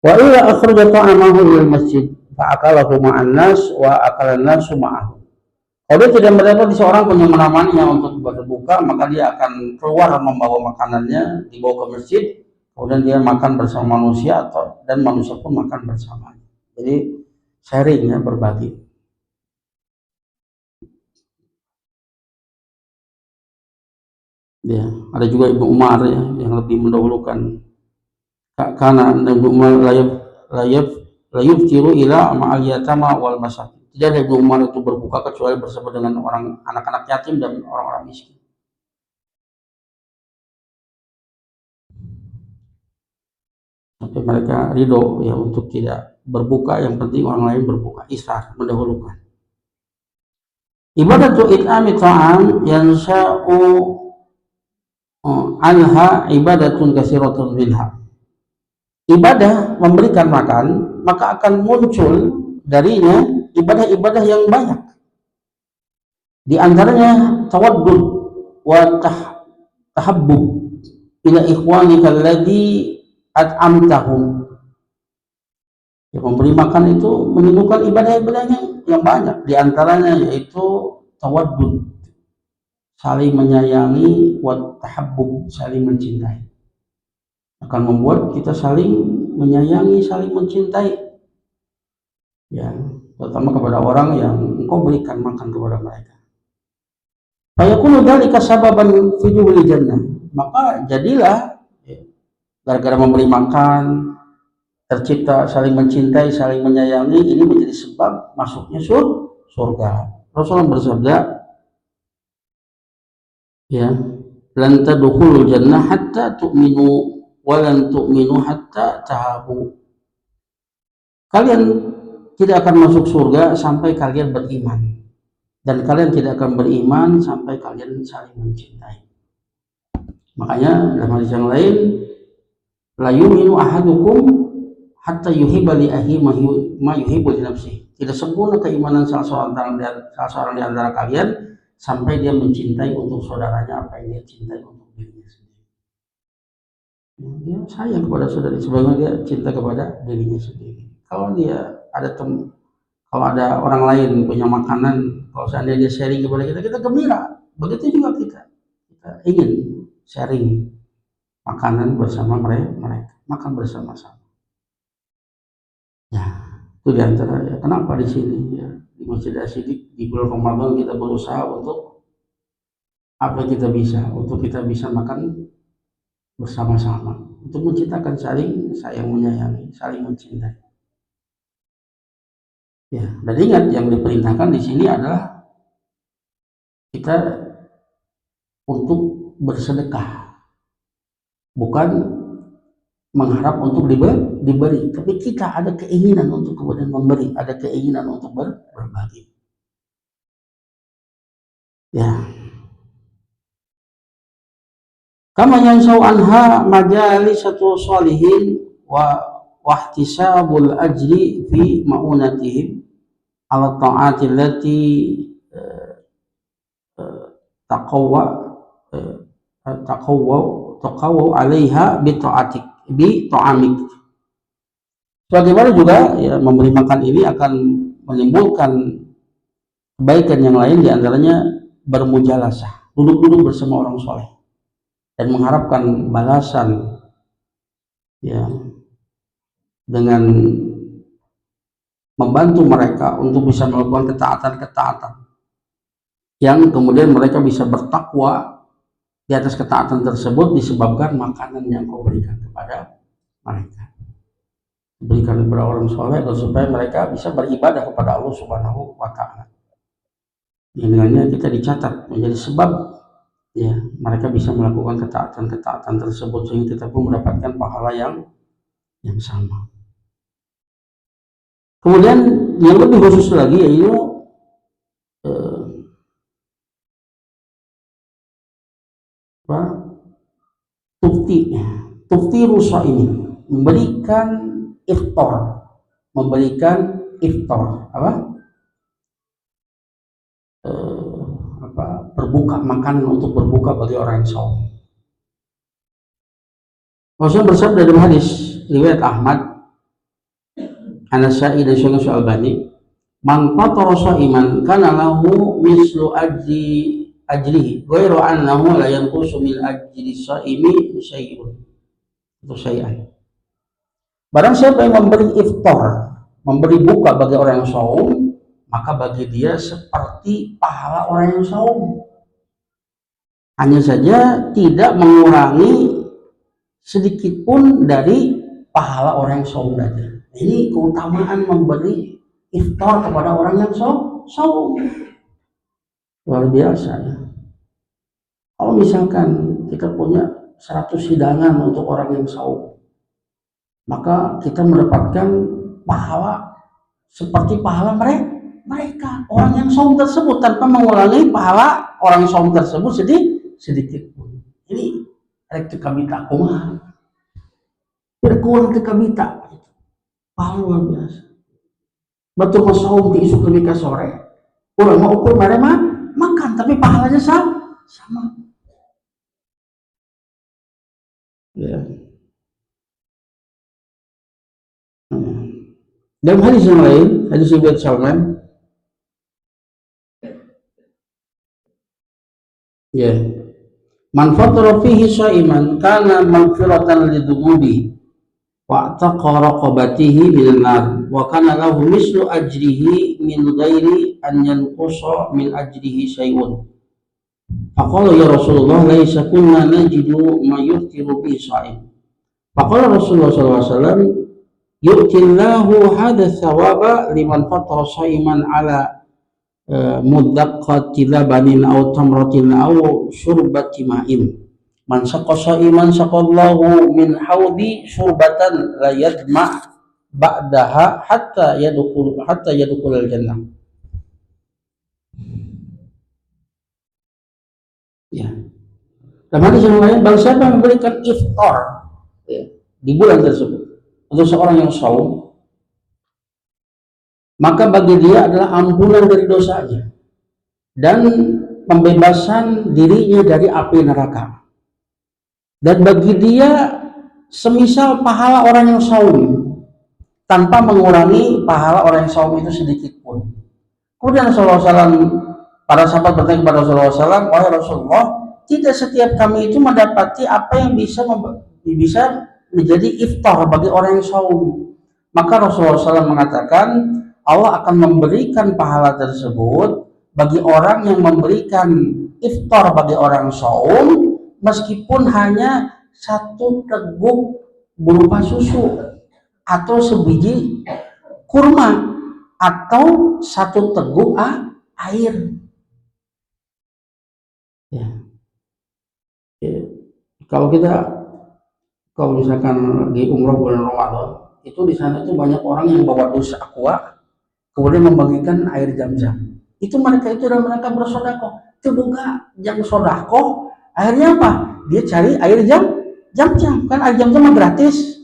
Wa illa akhraja ta'amahu ilal masjid fa akalahu ma'an nas wa akalan nasu ma'ahu. Kalau dia tidak mendapat seorang pun yang menemaninya untuk berbuka, maka dia akan keluar membawa makanannya, dibawa ke masjid, kemudian dia makan bersama manusia, dan manusia pun makan bersama. Jadi sharing ya, berbagi. Ya, ada juga Ibnu Umar ya yang lebih mendahulukan, karena Ibnu Umar layuf tiru ila ma'al yatama wal masakin. Tidak ada Ibnu Umar itu berbuka kecuali bersama dengan orang anak-anak yatim dan orang-orang miskin. Sampai mereka ridho ya untuk tidak berbuka, yang penting orang lain berbuka, israr, mendahulukan. Ibadatu it'ami ta'am yansha'u anha ibadatun katsiratun minha. Ibadah memberikan makan, maka akan muncul darinya ibadah-ibadah yang banyak. Di antaranya tawaddud wa tahabbub ila ikhwanika alladhi at'amtahum. Ya, memberi makan itu menimbulkan ibadah-ibadahnya yang banyak. Di antaranya yaitu tawaddud, saling menyayangi, wa tahabbub, saling mencintai. Akan membuat kita saling menyayangi, saling mencintai. Ya, terutama kepada orang yang engkau berikan makan kepada mereka. Fayakunu dzalika sababan fi dukhulil jannah. Maka jadilah gara-gara memberi makan tercipta saling mencintai, saling menyayangi, ini menjadi sebab masuknya surga. Rasulullah bersabda, ya, lan tadkhulul jannah hatta tu'minu wa lan tu'minu hatta tahabu. Kalian tidak akan masuk surga sampai kalian beriman, dan kalian tidak akan beriman sampai kalian saling mencintai. Makanya dalam hadis yang lain, la yu'minu ahadukum hatta yuhibba li akhihi ma yuhibbu li nafsihi. Tidak sempurna keimanan salah seorang di antara kalian sampai dia mencintai untuk saudaranya apa yang dia cintai untuk dirinya sendiri. Dia sayang kepada saudara sebagaimana dia cinta kepada dirinya sendiri. Kalau ada orang lain punya makanan, kalau seandainya dia sharing kepada kita, kita gembira. Begitu juga kita ingin sharing makanan bersama mereka, makan bersama-sama. Ya, itu diantara ya. Kenapa di sini ya, di Masjid Asyidik di bulan Ramadan kita berusaha untuk apa kita bisa, untuk kita bisa makan bersama-sama, untuk menciptakan saling sayang menyayangi, saling mencintai. Ya, dan ingat yang diperintahkan di sini adalah kita untuk bersedekah, bukan mengharap untuk diberi, tapi kita ada keinginan untuk kemudian memberi, ada keinginan untuk berbagi. Ya. Kama yansau anha majalisatu sholihin wa wahtisabul ajri fi ma'unatihim ala ta'ati allati taqawwa alaiha bi ta'amik. Bagaimana juga ya, memberi makan ini akan menimbulkan kebaikan yang lain, diantaranya bermujalasah, duduk-duduk bersama orang soleh dan mengharapkan balasan ya dengan membantu mereka untuk bisa melakukan ketaatan-ketaatan yang kemudian mereka bisa bertakwa di atas ketaatan tersebut disebabkan makanan yang kau berikan kepada mereka, berikan kepada orang soleh, dan supaya mereka bisa beribadah kepada Allah Subhanahu wa Ta'ala. Dengannya kita dicatat menjadi sebab ya mereka bisa melakukan ketaatan-ketaatan tersebut, sehingga kita pun mendapatkan pahala yang sama. Kemudian yang lebih khusus lagi yaitu tufti rusa ini memberikan iftar, berbuka, makanan untuk berbuka bagi orang yang saum. Rasulullah bersabda dalam hadis riwayat Ahmad, An-Nasa'i dan Syekh Al-Albani, man fatara sha'iman kana lahu mislu ajrihi ghairu annahu la yanqusu min ajri sha'imi syai'un. Itu syai'an. Barang siapa yang memberi iftar, memberi buka bagi orang yang saum, maka bagi dia seperti pahala orang yang saum. Hanya saja tidak mengurangi sedikit pun dari pahala orang yang saum tadi. Ini keutamaan memberi iftar kepada orang yang saum. Luar biasa ya. Kalau misalkan kita punya 100 hidangan untuk orang yang saum, maka kita mendapatkan pahala seperti pahala mereka orang yang saum tersebut, tanpa mengulangi pahala orang yang saum tersebut sedikit pun. Ini rek kabita kumaha berkurang ke kabita, pahala luar biasa. Betul mas saum di isu ke sore, orang mau ukur mereka makan tapi pahalanya sama. Ya. Dalam hadis yang lain, hadis riwayat Salman, ya, man fatara fihi shaiman kana maghfiratan lidzunubi wa taqa raqabatihi minan nar wa kana lahu mislu ajrihi min ghairi an yanqusa min ajrihi syai'un. Faqala ya Rasulullah laisa kunna najidu ma yuftiru bihi shaim. Faqala Rasulullah sallallahu alaihi wasallam yu'tillahu hadha thawaba liman fatara shaiman ala mudaqqati labanin aw tamratin aw syurbati ma'in. Man saqqa shaiman saqallahu min haudi syurbatan la yadma ba'daha hatta yadkhul al-jannah. Ya. Dan hadis yang lain, barang siapa memberikan iftar ya, di bulan tersebut untuk seorang yang saum, maka bagi dia adalah ampunan dari dosanya dan pembebasan dirinya dari api neraka. Dan bagi dia semisal pahala orang yang saum, tanpa mengurangi pahala orang yang saum itu sedikit pun. Kemudian Rasulullah SAW, para sahabat bertanya kepada Rasulullah SAW, wahai Rasulullah, tidak setiap kami itu mendapati apa yang bisa menjadi iftar bagi orang yang saum. Maka Rasulullah SAW mengatakan, Allah akan memberikan pahala tersebut bagi orang yang memberikan iftar bagi orang saum, meskipun hanya 1 teguk berupa susu atau sebiji kurma atau 1 teguk air. Ya. Kalau misalkan di umroh bulan Ramadan, itu di sana itu banyak orang yang bawa dus aqua, kemudian membagikan air Zam-Zam. Itu mereka bersedekah. Itu juga yang sedekah, akhirnya apa? Dia cari air Zam-Zam, kan air Zam-Zam gratis.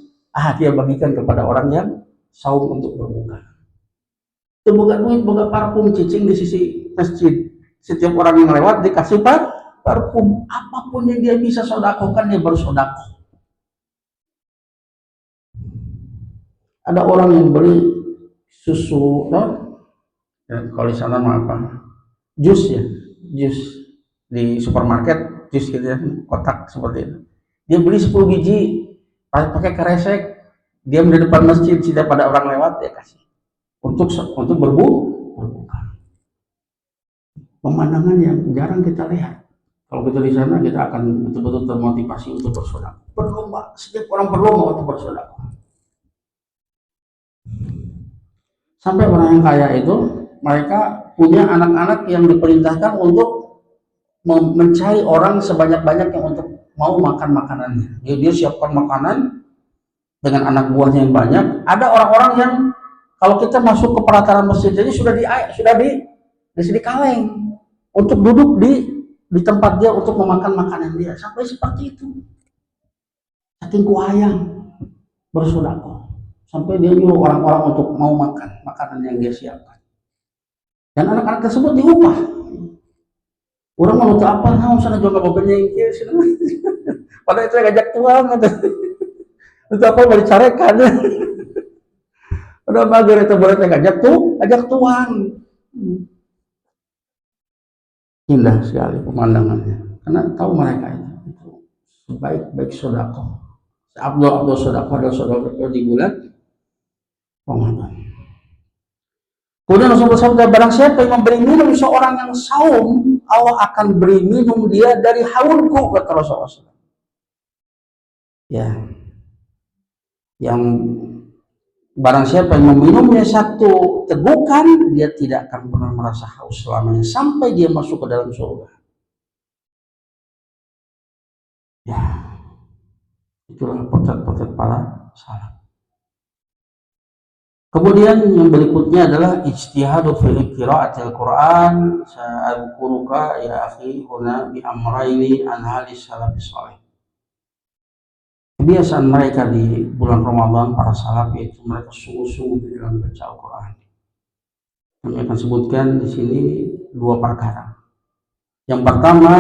Dia bagikan kepada orang yang saum untuk berbuka. Itu boga duit, boga parfum cicing di sisi masjid. Setiap orang yang lewat dikasih parfum. Apapun yang dia bisa sedekahkan, dia bersedekah. Ada orang yang beri susu, kalau di sana mah apa? Jus di supermarket, jus gitu ya, kotak seperti itu. Dia beli 10 biji, pakai kresek, dia di depan masjid, tidak pada orang lewat dia kasih untuk berbuka. Pemandangan yang jarang kita lihat. Kalau kita di sana, kita akan betul-betul termotivasi untuk bersedekah. Berlomba, setiap orang berlomba untuk bersedekah. Sampai orang yang kaya itu, mereka punya anak-anak yang diperintahkan untuk mencari orang sebanyak-banyaknya untuk mau makan makanannya. Dia siapkan makanan dengan anak buahnya yang banyak. Ada orang-orang yang kalau kita masuk ke pelataran masjid jadi sudah di kaleng untuk duduk di tempat dia untuk memakan makanan dia. Sampai seperti itu. Saking kuayang bersedekah. Sampai dia nyuruh orang-orang untuk mau makan makanan yang dia siapkan. Dan anak-anak tersebut diupah. Orang mau tahu apa? Nah, sana juga mau bernyengkir. Padahal itu ngajak tuang. Itu apa mau dicarekan? Udah mager itu boleh ngajak tuang. Indah sekali pemandangannya. Karena tahu mereka itu sebaik-baik sedekah. Abdul sedekah dan sedekah di bulan Ramadan. Kemudian Rasulullah SAW, barang siapa yang memberi minum seorang yang saum, Allah akan beri minum dia dari haulku, kata Rasulullah SAW. Ya, yang barang siapa yang meminumnya satu tegukan, dia tidak akan pernah merasa haus selamanya sampai dia masuk ke dalam surga. Ya, itulah potret-potret para salaf. Kemudian yang berikutnya adalah ijtihadu fil qiraatil Quran. Sa'adkuruka ya akhi huna bi amraini an halis salafis salih. Kebiasaan mereka di bulan Ramadan para salaf yaitu mereka sungguh-sungguh dalam baca Al-Quran. Kami akan sebutkan di sini dua perkara. Yang pertama,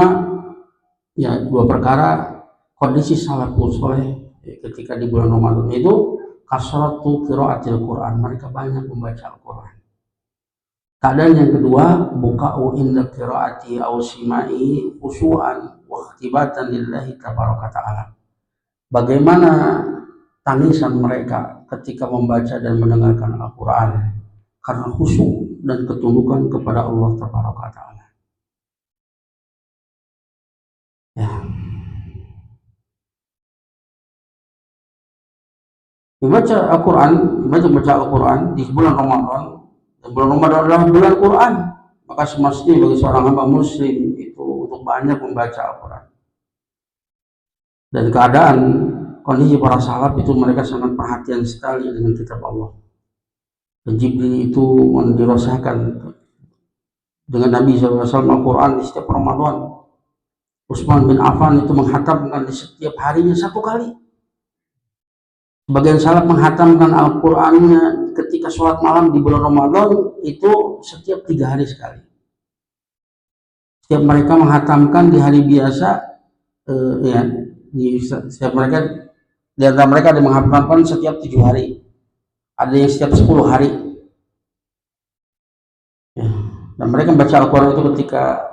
ya dua perkara kondisi salafus saleh ketika di bulan Ramadan itu kasratu qiraatil Quran, mereka banyak membaca Al-Quran. Keadaan yang kedua, buka'u inda qiraati aw simai khusyu'an wa ikhtibatan lillahi tabaraka ta'ala. Bagaimana tangisan mereka ketika membaca dan mendengarkan Al-Quran karena khusyuk dan ketundukan kepada Allah Tabaraka Ta'ala. Ya. Membaca Al-Quran, baca Al-Quran di bulan Ramadan, dan bulan Ramadan adalah bulan Quran, maka semestinya bagi seorang hamba muslim itu untuk banyak membaca Al-Quran. Dan keadaan kondisi para salaf itu mereka sangat perhatian sekali dengan kitab Allah. Dan Jibril itu mendirasahkan dengan Nabi SAW Al-Quran di setiap Ramadan. Utsman bin Affan itu menghatamkan di setiap harinya satu kali. Sebagian salaf menghatamkan Al-Qurannya ketika sholat malam di bulan Ramadan itu setiap 3 hari sekali. Setiap mereka menghatamkan di hari biasa, setiap mereka di antara mereka ada yang menghatamkan setiap 7 hari, ada yang setiap 10 hari. Ya. Dan mereka membaca Al-Quran itu ketika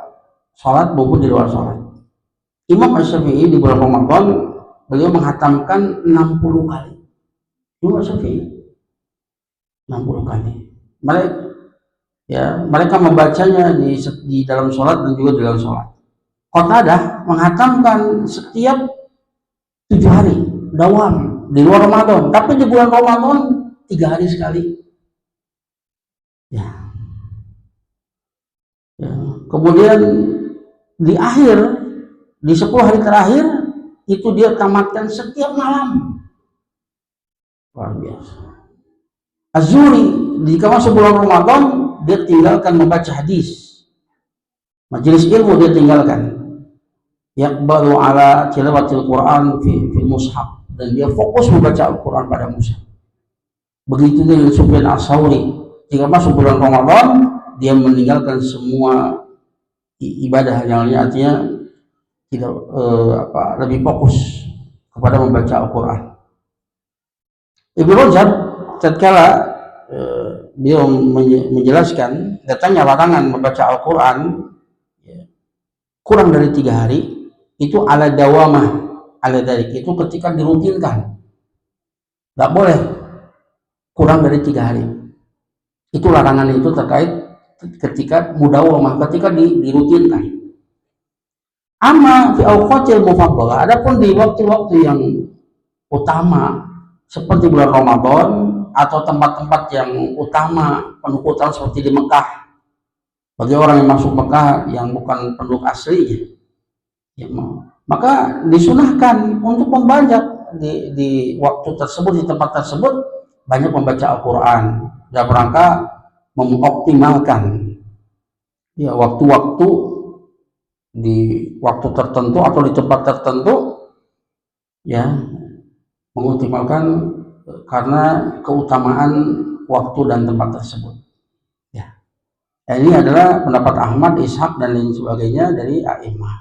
sholat maupun di luar sholat. Imam Asy-Syafi'i di bulan Ramadan beliau menghatamkan 60 kali. Imam Asy-Syafi'i 60 kali. Mereka membacanya di dalam sholat dan juga di dalam sholat. Qatadah menghatamkan setiap 7 hari dawam di luar Ramadan, tapi di bulan Ramadan 3 hari sekali. Ya. Kemudian di 10 hari terakhir itu dia tamatkan setiap malam. Luar biasa. Az-Zuhri jika masuk bulan Ramadan dia tinggalkan membaca hadis, majelis ilmu dia tinggalkan, yaqbalu ala tilawatil Quran fi mushaf, dan dia fokus membaca Al-Quran pada mushaf. Begitu dengan Sufyan Ats-Tsauri, jika masuk bulan Ramadan dia meninggalkan semua ibadah yang lainnya, artinya tidak lebih fokus kepada membaca Al-Quran. Ibnu Rajab tatkala beliau menjelaskan datangnya larangan membaca Al-Quran kurang dari 3 hari itu ala dawamah, ala dalik itu ketika dirutinkan, nggak boleh kurang dari 3 hari. Itu larangan itu terkait ketika mudawamah, ketika dirutinkan. Amma fi awqatil mufaddalah, adapun di waktu-waktu yang utama seperti bulan Ramadan atau tempat-tempat yang utama penuh utama seperti di Mekah, bagi orang yang masuk Mekah yang bukan penduduk asli, maka disunahkan untuk membaca di waktu tersebut, di tempat tersebut banyak membaca Al-Quran dalam rangka mengoptimalkan waktu-waktu di waktu tertentu atau di tempat tertentu, mengoptimalkan karena keutamaan waktu dan tempat tersebut. Ini adalah pendapat Ahmad, Ishaq dan lain sebagainya dari a'imah.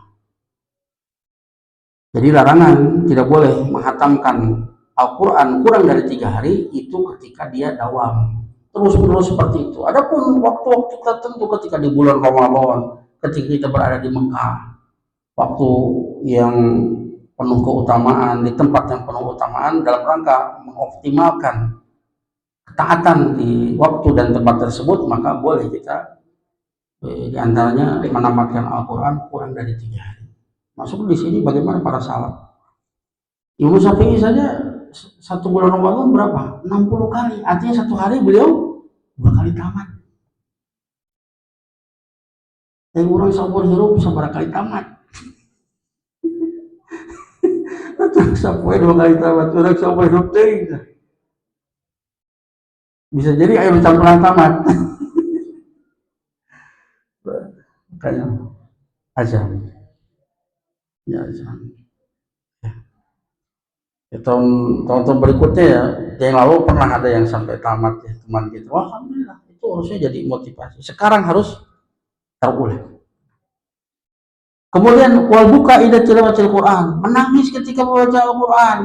Jadi larangan tidak boleh menghatamkan Al-Quran kurang dari 3 hari itu ketika dia dawam terus-menerus seperti itu. Adapun waktu-waktu tertentu ketika di bulan Ramadan, ketika kita berada di Mekah, waktu yang penuh keutamaan, di tempat yang penuh keutamaan dalam rangka mengoptimalkan ketaatan di waktu dan tempat tersebut, maka boleh kita diantaranya menamatkan Al-Quran kurang dari 3 hari. Masuk di sini bagaimana para salaf. Imam Syafi'i saja satu bulan Ramadan berapa? 60 kali. Artinya satu hari beliau 2 kali tamat. Yang orang sabar hirup bisa berkali tamat. Atau sampai 2 kali tamat. Orang sabar hirup teh bisa jadi air campuran tamat. Kayak aja. Ya, aja. Ya, tahun berikutnya ya, yang lalu pernah ada yang sampai tamat ya teman gitu. Wah, alhamdulillah itu harusnya jadi motivasi. Sekarang harus terulang. Kemudian wal buka ida tilawatil Quran, menangis ketika membaca Al-Quran.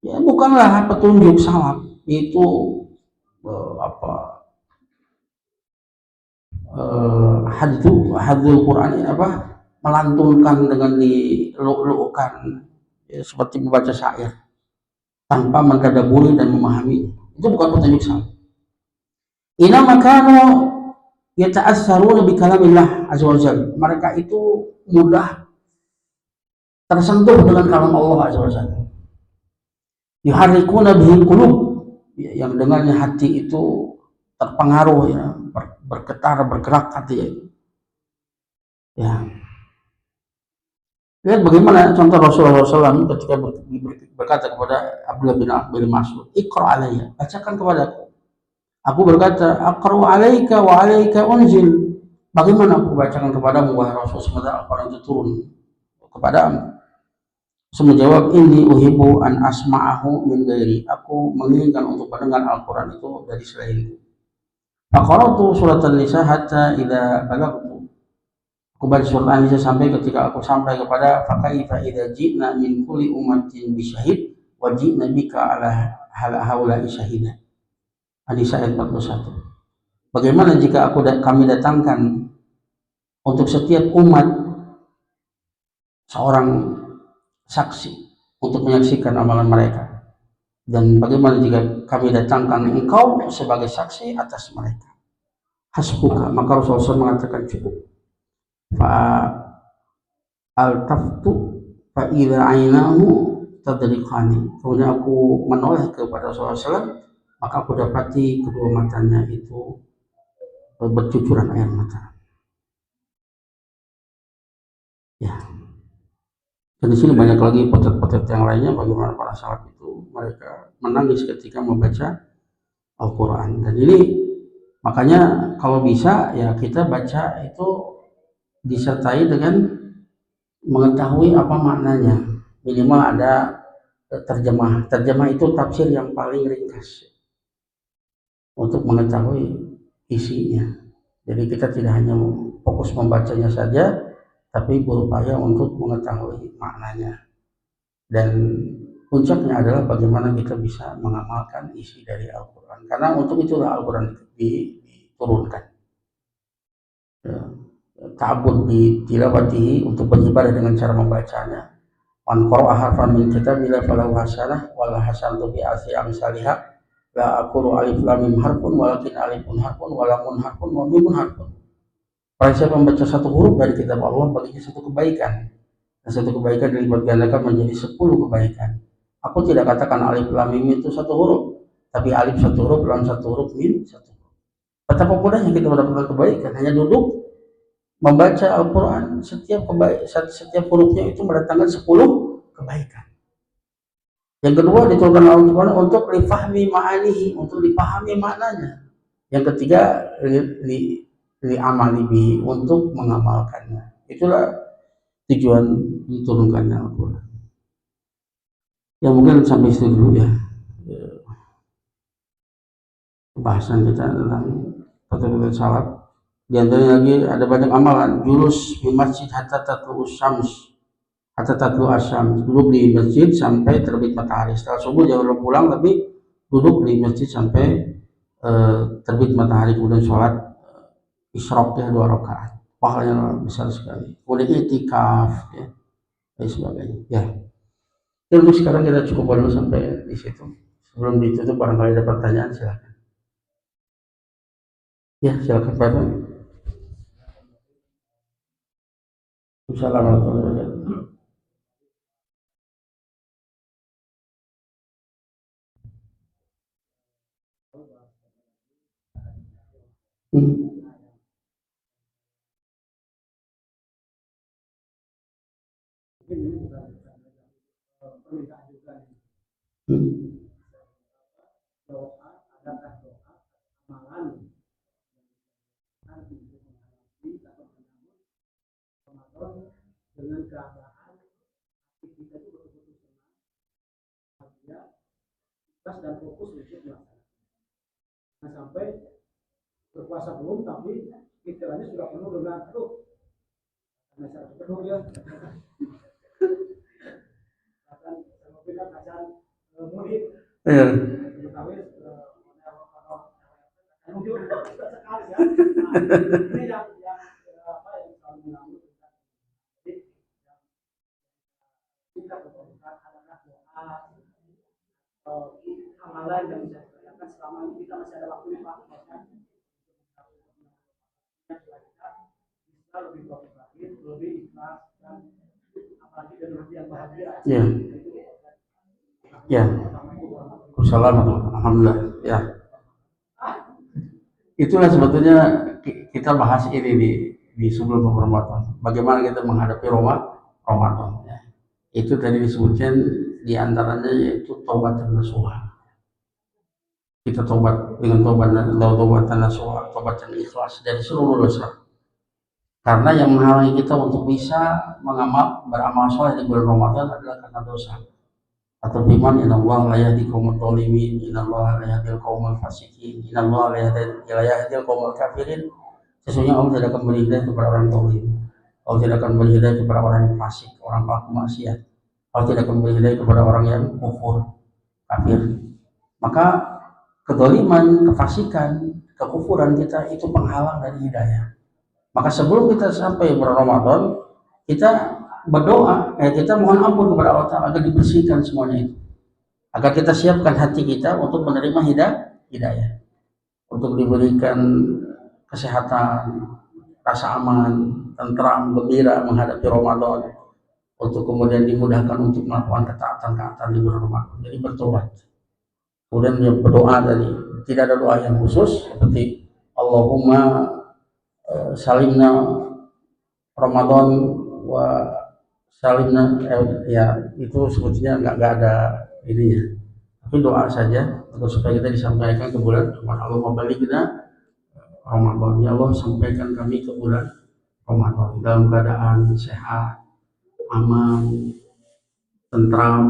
Ya bukanlah petunjuk salaf, itu apa hadul Quran apa melantunkan dengan diluk-lukkan ya, seperti membaca syair tanpa mentadaburi dan memahami. Itu bukan petunjuk salaf. Ina makanu yata'assaruna bi kalamillah azza wajalla. Mereka itu mudah tersentuh dengan kalam Allah azza wajalla. Yuharrikuna bihil qulub, ya, yang dengannya hati itu terpengaruh ya, bergetar, bergerak hati ya. Ya. Lihat bagaimana contoh Rasulullah SAW ketika berkata kepada Abdullah bin Mas'ud, "Iqra alayya, bacakan kepadaku." Aku berkata, "Aqra alayka wa alayka unzil." Bagaimana aku bacakan kepadamu wahai Rasul sementara Al-Quran itu turun kepadamu? Semua jawab, "Inni uhibbu an asma'ahu min ghairi." Aku menginginkan untuk mendengar Al-Quran itu dari selainku. Faqara'tu surat An-Nisa hatta idza balagtu. Aku baca surat An-Nisa sampai ketika aku sampai kepada fakaifa idza ji'na min kulli ummatin bisyahid wa ji'na bika ala haula'i syahida. An-Nisa ayat 41. Bagaimana jika kami datangkan untuk setiap umat seorang saksi untuk menyaksikan amalan mereka, dan bagaimana jika kami datangkan engkau sebagai saksi atas mereka? Hasbuka, maka Rasulullah mengatakan cukup. Fa altaftu fa ila ainahu tadriqani. Kemudian aku menoleh kepada Rasulullah SAW, maka aku dapati kedua matanya itu bercucuran air mata. Ya. Dan di sini banyak lagi potret-potret yang lainnya bagaimana para sahabat itu mereka menangis ketika membaca Al-Quran. Dan ini makanya kalau bisa ya kita baca itu disertai dengan mengetahui apa maknanya. Minimal ada terjemah. Terjemah itu tafsir yang paling ringkas untuk mengetahui isinya. Jadi kita tidak hanya fokus membacanya saja, tapi berupaya untuk mengetahui maknanya. Dan puncaknya adalah bagaimana kita bisa mengamalkan isi dari Al-Quran. Karena untuk itulah Al-Quran diturunkan. Ya, ta'abbud bi tilawatihi, untuk beribadah dengan cara membacanya. Man qara'a harfan min kitabillah falahu hasanah wal hasanatu bi asri amsalihha. La aqulu alif lam mim harfun walakin alifun harfun wa lamun harfun wa mimun harfun. Barang siapa membaca satu huruf dari kitab Allah, baginya satu kebaikan. Dan satu kebaikan dilipat gandakan menjadi 10 kebaikan. Aku tidak katakan alif lam mim itu satu huruf, tapi alif satu huruf, lam satu huruf, mim satu huruf. Betapa mudahnya kita mendapatkan kebaikan, hanya duduk membaca Al-Quran. Setiap hurufnya itu mendatangkan 10 kebaikan. Yang kedua, diturunkan Al-Quran untuk difahami ma'anihi, untuk dipahami maknanya. Yang ketiga, li amali bi, untuk mengamalkannya. Itulah tujuan diturunkannya Al-Quran. Ya mungkin sampai situ dulu ya pembahasan kita tentang potret salaf. Di antaranya lagi ada banyak amalan. Julus di masjid hatta tatlu syams, hatta tatlu asyams, duduk di masjid sampai terbit matahari. Setelah subuh jangan pulang, tapi duduk di masjid sampai terbit matahari, kemudian sholat isyraqnya 2 rakaat. Pahalanya besar sekali. Kemudian itikaf ya, dan sebagainya. Ya. Jadi untuk sekarang kita cukup dulu sampai di situ. Sebelum ditutup barangkali ada pertanyaan, silakan. Ya, silakan Pak. Assalamualaikum warahmatullahi wabarakatuh. Hmm. Hmm. Iya. Ya, ya. Assalamualaikum. Alhamdulillah. Ya, itulah sebetulnya kita bahas ini di sebelum Ramadan. Bagaimana kita menghadapi Ramadan. Ya. Itu tadi disebutkan diantaranya yaitu taubat dan nasuha. Kita tobat dengan taubat dan nasuha, tobat dan ikhlas dari seluruh dosa. Karena yang menghalangi kita untuk bisa beramal soleh di bulan Ramadan adalah karena dosa. Atau firman innallaha la yahdi qaumal dzalimin, innallaha la yahdil qaumal fasiqin, innallaha la yahdil qaumal kafirin. Sesungguhnya Allah tidak akan beri hidayah kepada orang zalim. Allah tidak akan beri hidayah kepada orang yang fasik, orang pelaku maksiat. Allah tidak akan beri hidayah kepada orang yang kufur, kafir. Maka kezaliman, kefasikan, kekufuran kita itu penghalang dari hidayah. Maka sebelum kita sampai bulan Ramadan, kita berdoa, kita mohon ampun kepada Allah Ta'ala agar dibersihkan semuanya itu, agar kita siapkan hati kita untuk menerima hidayah, untuk diberikan kesehatan, rasa aman, tentram, gembira menghadapi Ramadan, untuk kemudian dimudahkan untuk melakukan ketaatan-ketaatan di bulan Ramadan. Jadi bertobat, kemudian dia berdoa tadi, tidak ada doa yang khusus seperti Allahumma salimna Ramadan wa salimna, ya itu sebetulnya nggak ada ininya, tapi doa saja untuk supaya kita disampaikan ke bulan Allah. Mabalikna Ramadan, ya Allah sampaikan kami ke bulan Ramadan dalam keadaan sehat, aman, tentram,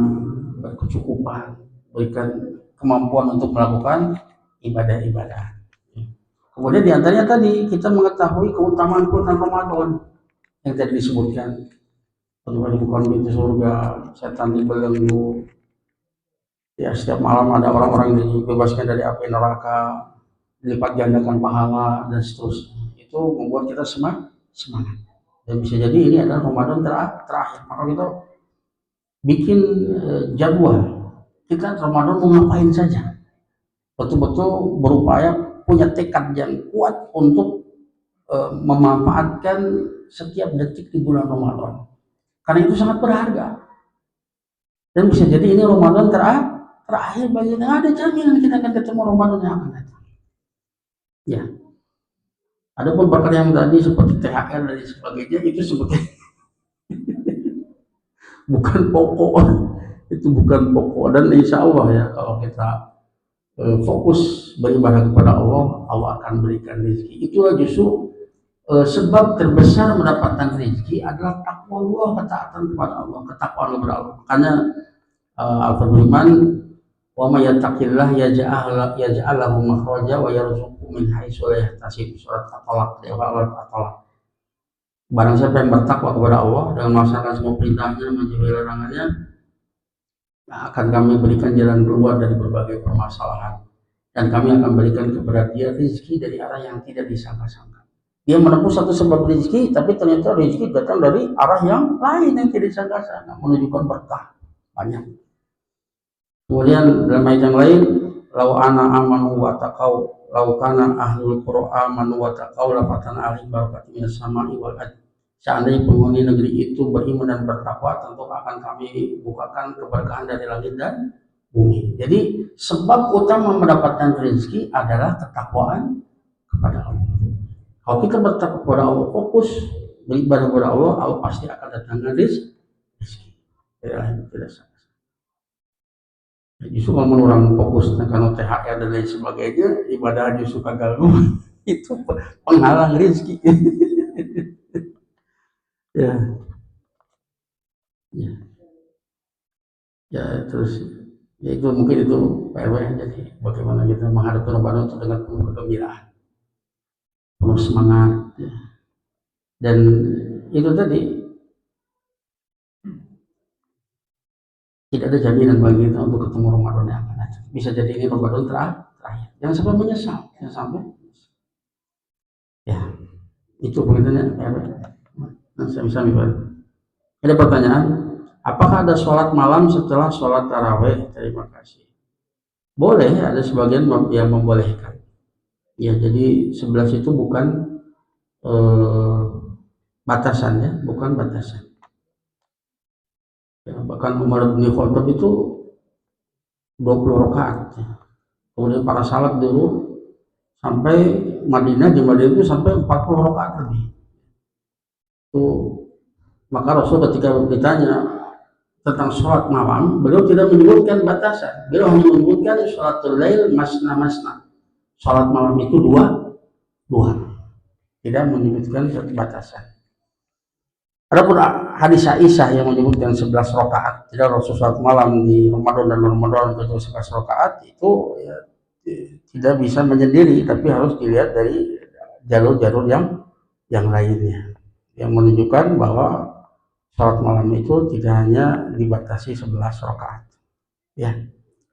berkecukupan, berikan kemampuan untuk melakukan ibadah-ibadah. Kemudian diantaranya tadi kita mengetahui keutamaan bulan Ramadan yang tadi disebutkan, bagaimana bukan pintu surga, setan dibelenggu, ya setiap malam ada orang-orang yang dibebaskan dari api neraka, dilipat gandakan pahala dan seterusnya. Itu membuat kita semangat. Dan bisa jadi ini adalah Ramadan terakhir. Maka kita bikin jadwal. Kita Ramadan mau ngapain saja. Betul-betul berupaya punya tekad yang kuat untuk memanfaatkan setiap detik di bulan Ramadan. Karena itu sangat berharga. Dan bisa jadi ini Ramadan terakhir bagi kita. Ada jaminan kita akan ketemu Ramadan yang akan datang. Ya. Adapun perkara yang tadi seperti THR dan sebagainya itu sebetulnya bukan pokok, itu bukan pokok. Dan insya Allah ya kalau kita fokus beribadah kepada Allah, Allah akan berikan rezeki. Itulah justru sebab terbesar mendapatkan rezeki adalah takwa Allah, ketaatan kepada Allah, ketakwaan kepada Allah. Makanya Al-Firman, wa may yattaqillah yaj'al lahu makhraja wa yarzuqhu min haitsu la yahtasib. Surat At-Talaq, At-Talaq. Barang siapa yang bertakwa kepada Allah dengan melaksanakan semua perintahnya, menjauhi larangannya, akan kami berikan jalan keluar dari berbagai permasalahan, dan kami akan berikan kepada dia rezeki dari arah yang tidak disangka-sangka. Dia menempuh satu sebab rezeki, tapi ternyata rezeki datang dari arah yang lain yang tidak disangka-sangka, menunjukkan berkah banyak. Kemudian dalam ayat yang lain, lau ana amanu wa taqau, lau kana ahlul qura amanu wa taqau la fatana alaihim barakatin minas sama'i wal ardh. Seandainya penghuni negeri itu beriman dan bertakwa, tentu akan kami bukakan keberkahan dari langit dan bumi. Jadi sebab utama mendapatkan rezeki adalah ketakwaan kepada Allah. Kalau kita bertakwa kepada Allah, fokus beribadah kepada Allah, Allah pasti akan datangkan rezeki. Tidak salah. Justru kalau orang fokus karena THR dan lain sebagainya, ibadah justru gagal. Itu penghalang rezeki. Ya, ya, ya, terus ya itu mungkin itu PW. Jadi bagaimana kita menghadapi Ramadan itu dengan penuh kegembiraan, penuh semangat, ya. Dan itu tadi tidak ada jaminan bagi kita untuk ketemu Ramadan yang akan datang. Bisa jadi ini Ramadan terakhir. Jangan sampai menyesal, jangan sampai. Ya, itu begitunya PW. Nah, sami-sami Pak. Ada pertanyaan, apakah ada sholat malam setelah sholat taraweh? Terima kasih. Boleh, ada sebagian yang membolehkan. Ya, jadi 11 itu bukan batasan, ya, bukan batasan. Ya, bahkan Umar bin Khattab itu 20 rakaat. Ya. Kemudian para sahabat dulu sampai di Madinah itu sampai 40 rakaat lebih. Itu maka Rasul ketika ditanya tentang sholat malam, beliau tidak menyebutkan batasan. Beliau hanya menyebutkan sholatul lail masna masna. Sholat malam itu dua. Tidak menyebutkan batasan. Adapun hadis Aisyah yang menyebutkan 11 rakaat, tidak Rasul sholat malam di Ramadan dan Ramadan itu 11 rakaat itu ya, tidak bisa menyendiri, tapi harus dilihat dari jalur-jalur yang lainnya, yang menunjukkan bahwa sholat malam itu tidak hanya dibatasi 11 rakaat. Ya,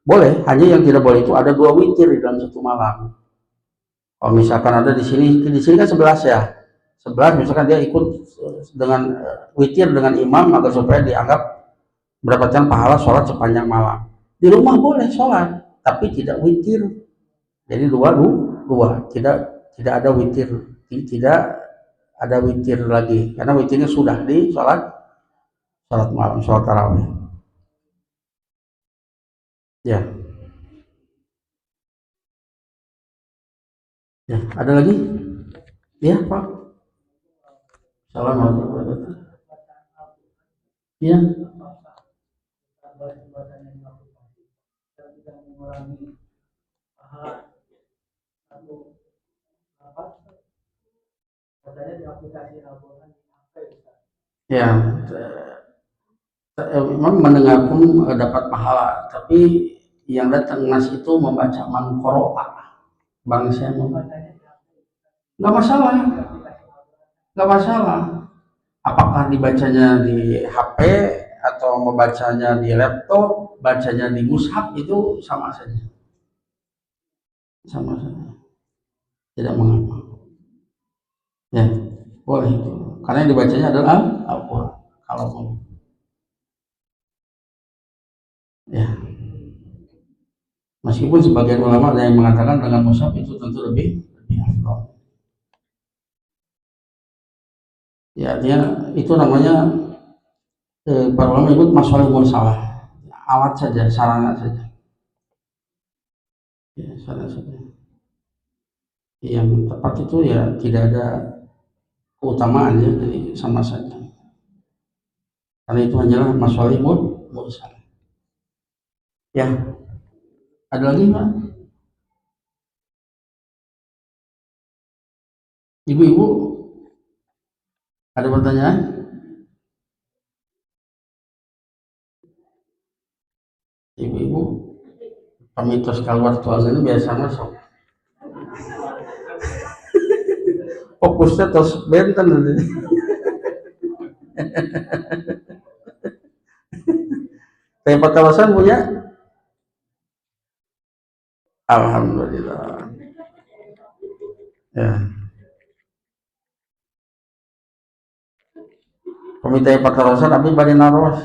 boleh. Hanya yang tidak boleh itu ada 2 witir di dalam satu malam. Kalau misalkan ada di sini kan 11 ya. 11 misalkan dia ikut dengan witir dengan imam agar supaya dianggap mendapatkan pahala sholat sepanjang malam. Di rumah boleh sholat, tapi tidak witir. Jadi dua, tidak ada witir, tidak ada witir lagi, karena witirnya sudah di sholat malam, sholat tarawih. Ya, ya, ada lagi? Ya, Pak. Assalamualaikum warahmatullahi wabarakatuh. Ya. Ya, memang mendengar pun dapat pahala, tapi yang datang nas itu membaca mangkoroa, bangsa membaca, nggak masalah, nggak masalah. Apakah dibacanya di HP atau membacanya di laptop, bacanya di mushaf itu sama saja, tidak mengapa. Ya, boleh itu, karena yang dibacanya adalah Al-Quran. Kalau mau, ya, meskipun sebagian ulama ada yang mengatakan dengan mushaf itu tentu lebih afdal. Ya, artinya itu namanya para ulama menyebut masalah mursalah, alat saja, sarana saja. Ya, sarana saja. Yang tepat itu ya tidak ada keutamaan, ya, jadi sama saja. Karena itu hanyalah masalah mursalah. Ya, ada lagi Pak? Ibu-ibu ada pertanyaan? Ibu-ibu pamitos keluar tuangan ini biasa masuk. Fokusnya terus benten nanti. Tempat kawasan punya? Alhamdulillah. Ya. Komite pakarosan tapi bade naros.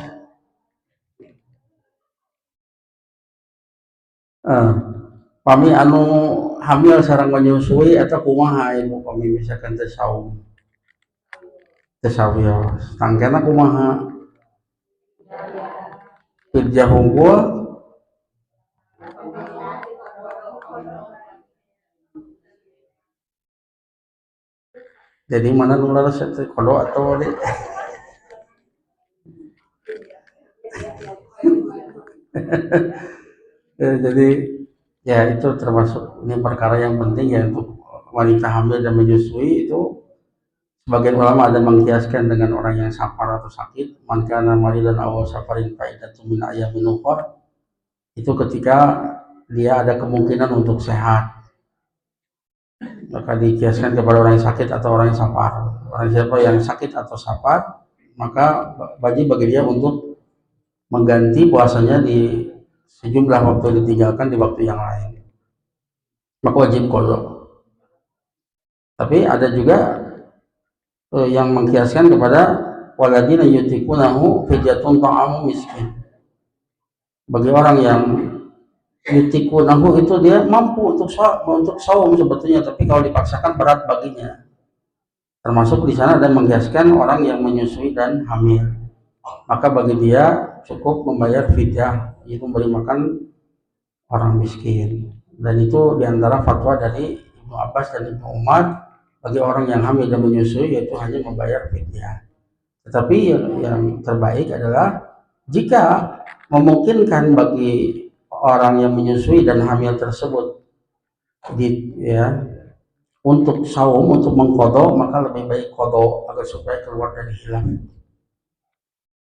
Pami anu hamil sareng menyusui atau kumaha ibu pami misalkan teh saum. Teh sawios. Tangkena kumaha? Kerja hungkul. Jadi mana nu laras teh kodo atau di jadi ya itu termasuk ini perkara yang penting ya untuk wanita hamil dan menyusui itu. Sebagian ulama ada mengkiaskan dengan orang yang safar atau sakit, man kana maridan aw safarin fa iddatun min ayyamin ukhra, itu ketika dia ada kemungkinan untuk sehat, maka dikiaskan kepada orang yang sakit atau orang yang safar. Orang siapa yang sakit atau safar, maka wajib bagi dia untuk mengganti puasanya di sejumlah waktu ditinggalkan di waktu yang lain. Maka wajib qada. Tapi ada juga yang mengkiaskan kepada waladina yutikunahu fidyatun ta'amu miskin. Bagi orang yang yutikunahu itu dia mampu untuk saum sebetulnya, tapi kalau dipaksakan berat baginya. Termasuk di sana ada mengkiaskan orang yang menyusui dan hamil. Maka bagi dia cukup membayar fidyah, yaitu memberi makan orang miskin. Dan itu diantara fatwa dari Ibnu Abbas dan Ibnu Umar, bagi orang yang hamil dan menyusui yaitu hanya membayar fidyah. Tetapi yang terbaik adalah jika memungkinkan bagi orang yang menyusui dan hamil tersebut untuk saum, untuk mengkodok, maka lebih baik kodok agar supaya keluar dari hilaf.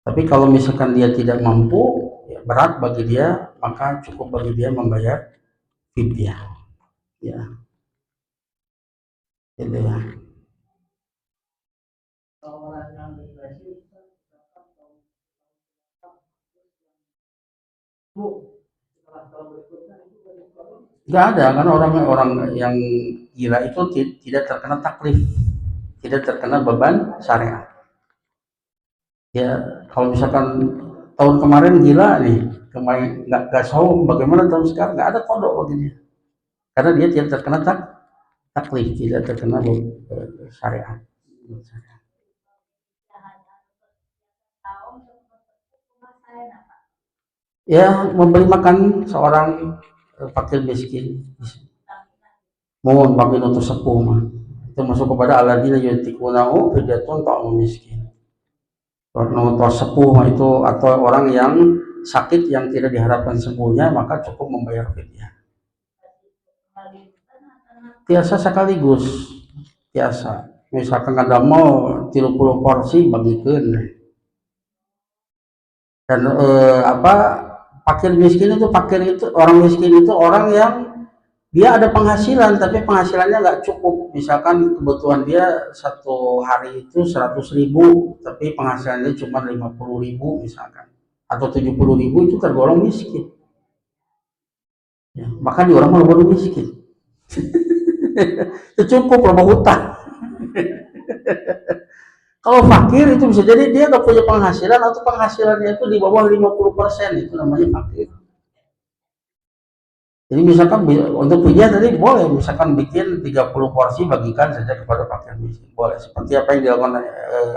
Tapi kalau misalkan dia tidak mampu, ya berat bagi dia, maka cukup bagi dia membayar fidyah. Ya, gitu ya. Nggak ada, karena orang-orang yang gila itu tidak terkena taklif, tidak terkena beban syariat. Ya, kalau misalkan tahun kemarin gila nih, kemarin nggak saum, bagaimana tahun sekarang nggak ada kodok baginya, karena dia tidak terkena taklif, tidak terkena syariat. Ya, memberi makan seorang fakir miskin, mohon pamin untuk sepuh mah. Itu masuk kepada aladina yutikunahu fidyatun ta'amu miskin. Untuk sepuh itu atau orang yang sakit yang tidak diharapkan sembuhnya, maka cukup membayar fidyah. Tiasa sekaligus, tiasa. Misalkan ada mau 30 porsi bagikan. Dan fakir miskin itu orang miskin itu orang yang dia ada penghasilan tapi penghasilannya nggak cukup. Misalkan kebutuhan dia satu hari itu 100.000 tapi penghasilannya cuma 50.000 misalkan, atau 70.000, itu tergolong miskin ya. Maka di orang baru miskin. Itu cukup loh hutang. Kalau fakir itu bisa jadi dia nggak punya penghasilan atau penghasilannya itu di bawah 50%, itu namanya fakir. Jadi misalkan untuk fidyah tadi boleh, misalkan bikin 30 porsi bagikan saja kepada fakir miskin, boleh. Seperti apa yang dilakukan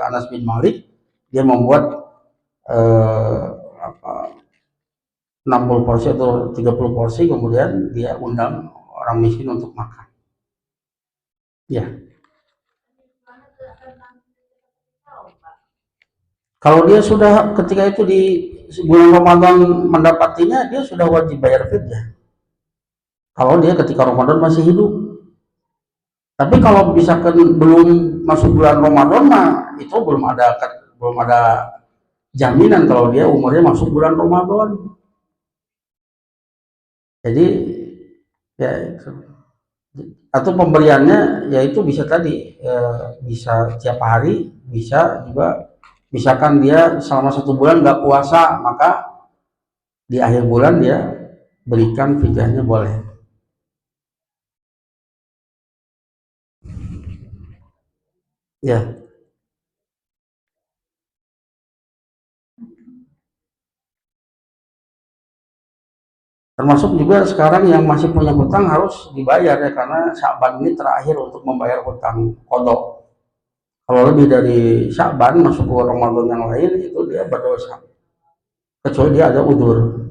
Anas bin Malik, dia membuat eh, 60 porsi atau 30 porsi, kemudian dia undang orang miskin untuk makan. Ya. Kalau dia sudah ketika itu di bulan Ramadan mendapatinya, dia sudah wajib bayar fidyah. Kalau dia ketika Ramadan masih hidup. Tapi kalau misalkan belum masuk bulan Ramadan mah itu belum ada jaminan kalau dia umurnya masuk bulan Ramadan. Jadi ya atau pemberiannya yaitu bisa tadi bisa tiap hari, bisa juga misalkan dia selama 1 bulan nggak puasa, maka di akhir bulan dia berikan fidyahnya boleh. Ya, termasuk juga sekarang yang masih punya hutang harus dibayar ya, karena Sya'ban ini terakhir untuk membayar hutang kodok. Kalau lebih dari Sya'ban masuk ke Ramadan yang lain itu dia berdosa, kecuali dia ada udur.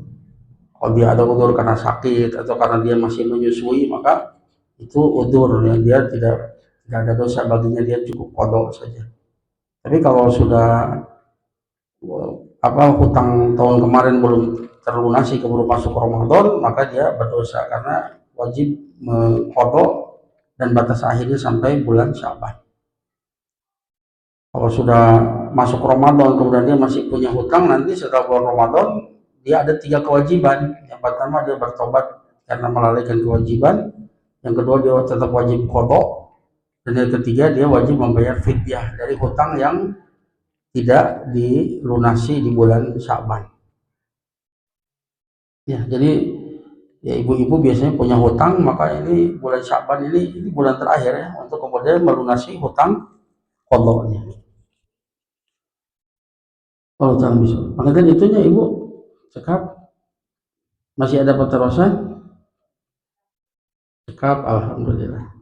Kalau dia ada udur karena sakit atau karena dia masih menyusui, maka itu udur yang dia tidak nggak ada dosa baginya, dia cukup qada saja. Tapi kalau sudah hutang tahun kemarin belum terlunasi keburu masuk Ramadan, maka dia berdosa karena wajib mengqada dan batas akhirnya sampai bulan Sya'ban. Kalau sudah masuk Ramadan kemudian dia masih punya hutang, nanti setelah bulan Ramadan dia ada 3 kewajiban. Yang pertama dia bertobat karena melalaikan kewajiban, yang kedua dia tetap wajib qada, dan yang ketiga dia wajib membayar fidyah dari hutang yang tidak dilunasi di bulan Sya'ban. Ya, jadi ya ibu-ibu biasanya punya hutang, maka ini bulan Sya'ban ini bulan terakhir ya untuk kemudian melunasi hutang qadanya. Oh, jangan bisa. Maka kan itunya ibu cekap masih ada peterusan, cekap, alhamdulillah.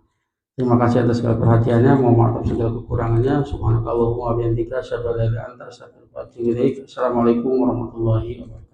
Terima kasih atas segala perhatiannya, mohon maaf atas segala kekurangannya. Subhanakallahumma wa bihamdika asyhadu an la ilaha illa anta astaghfiruka wa atubu ilaik. Assalamualaikum warahmatullahi wabarakatuh.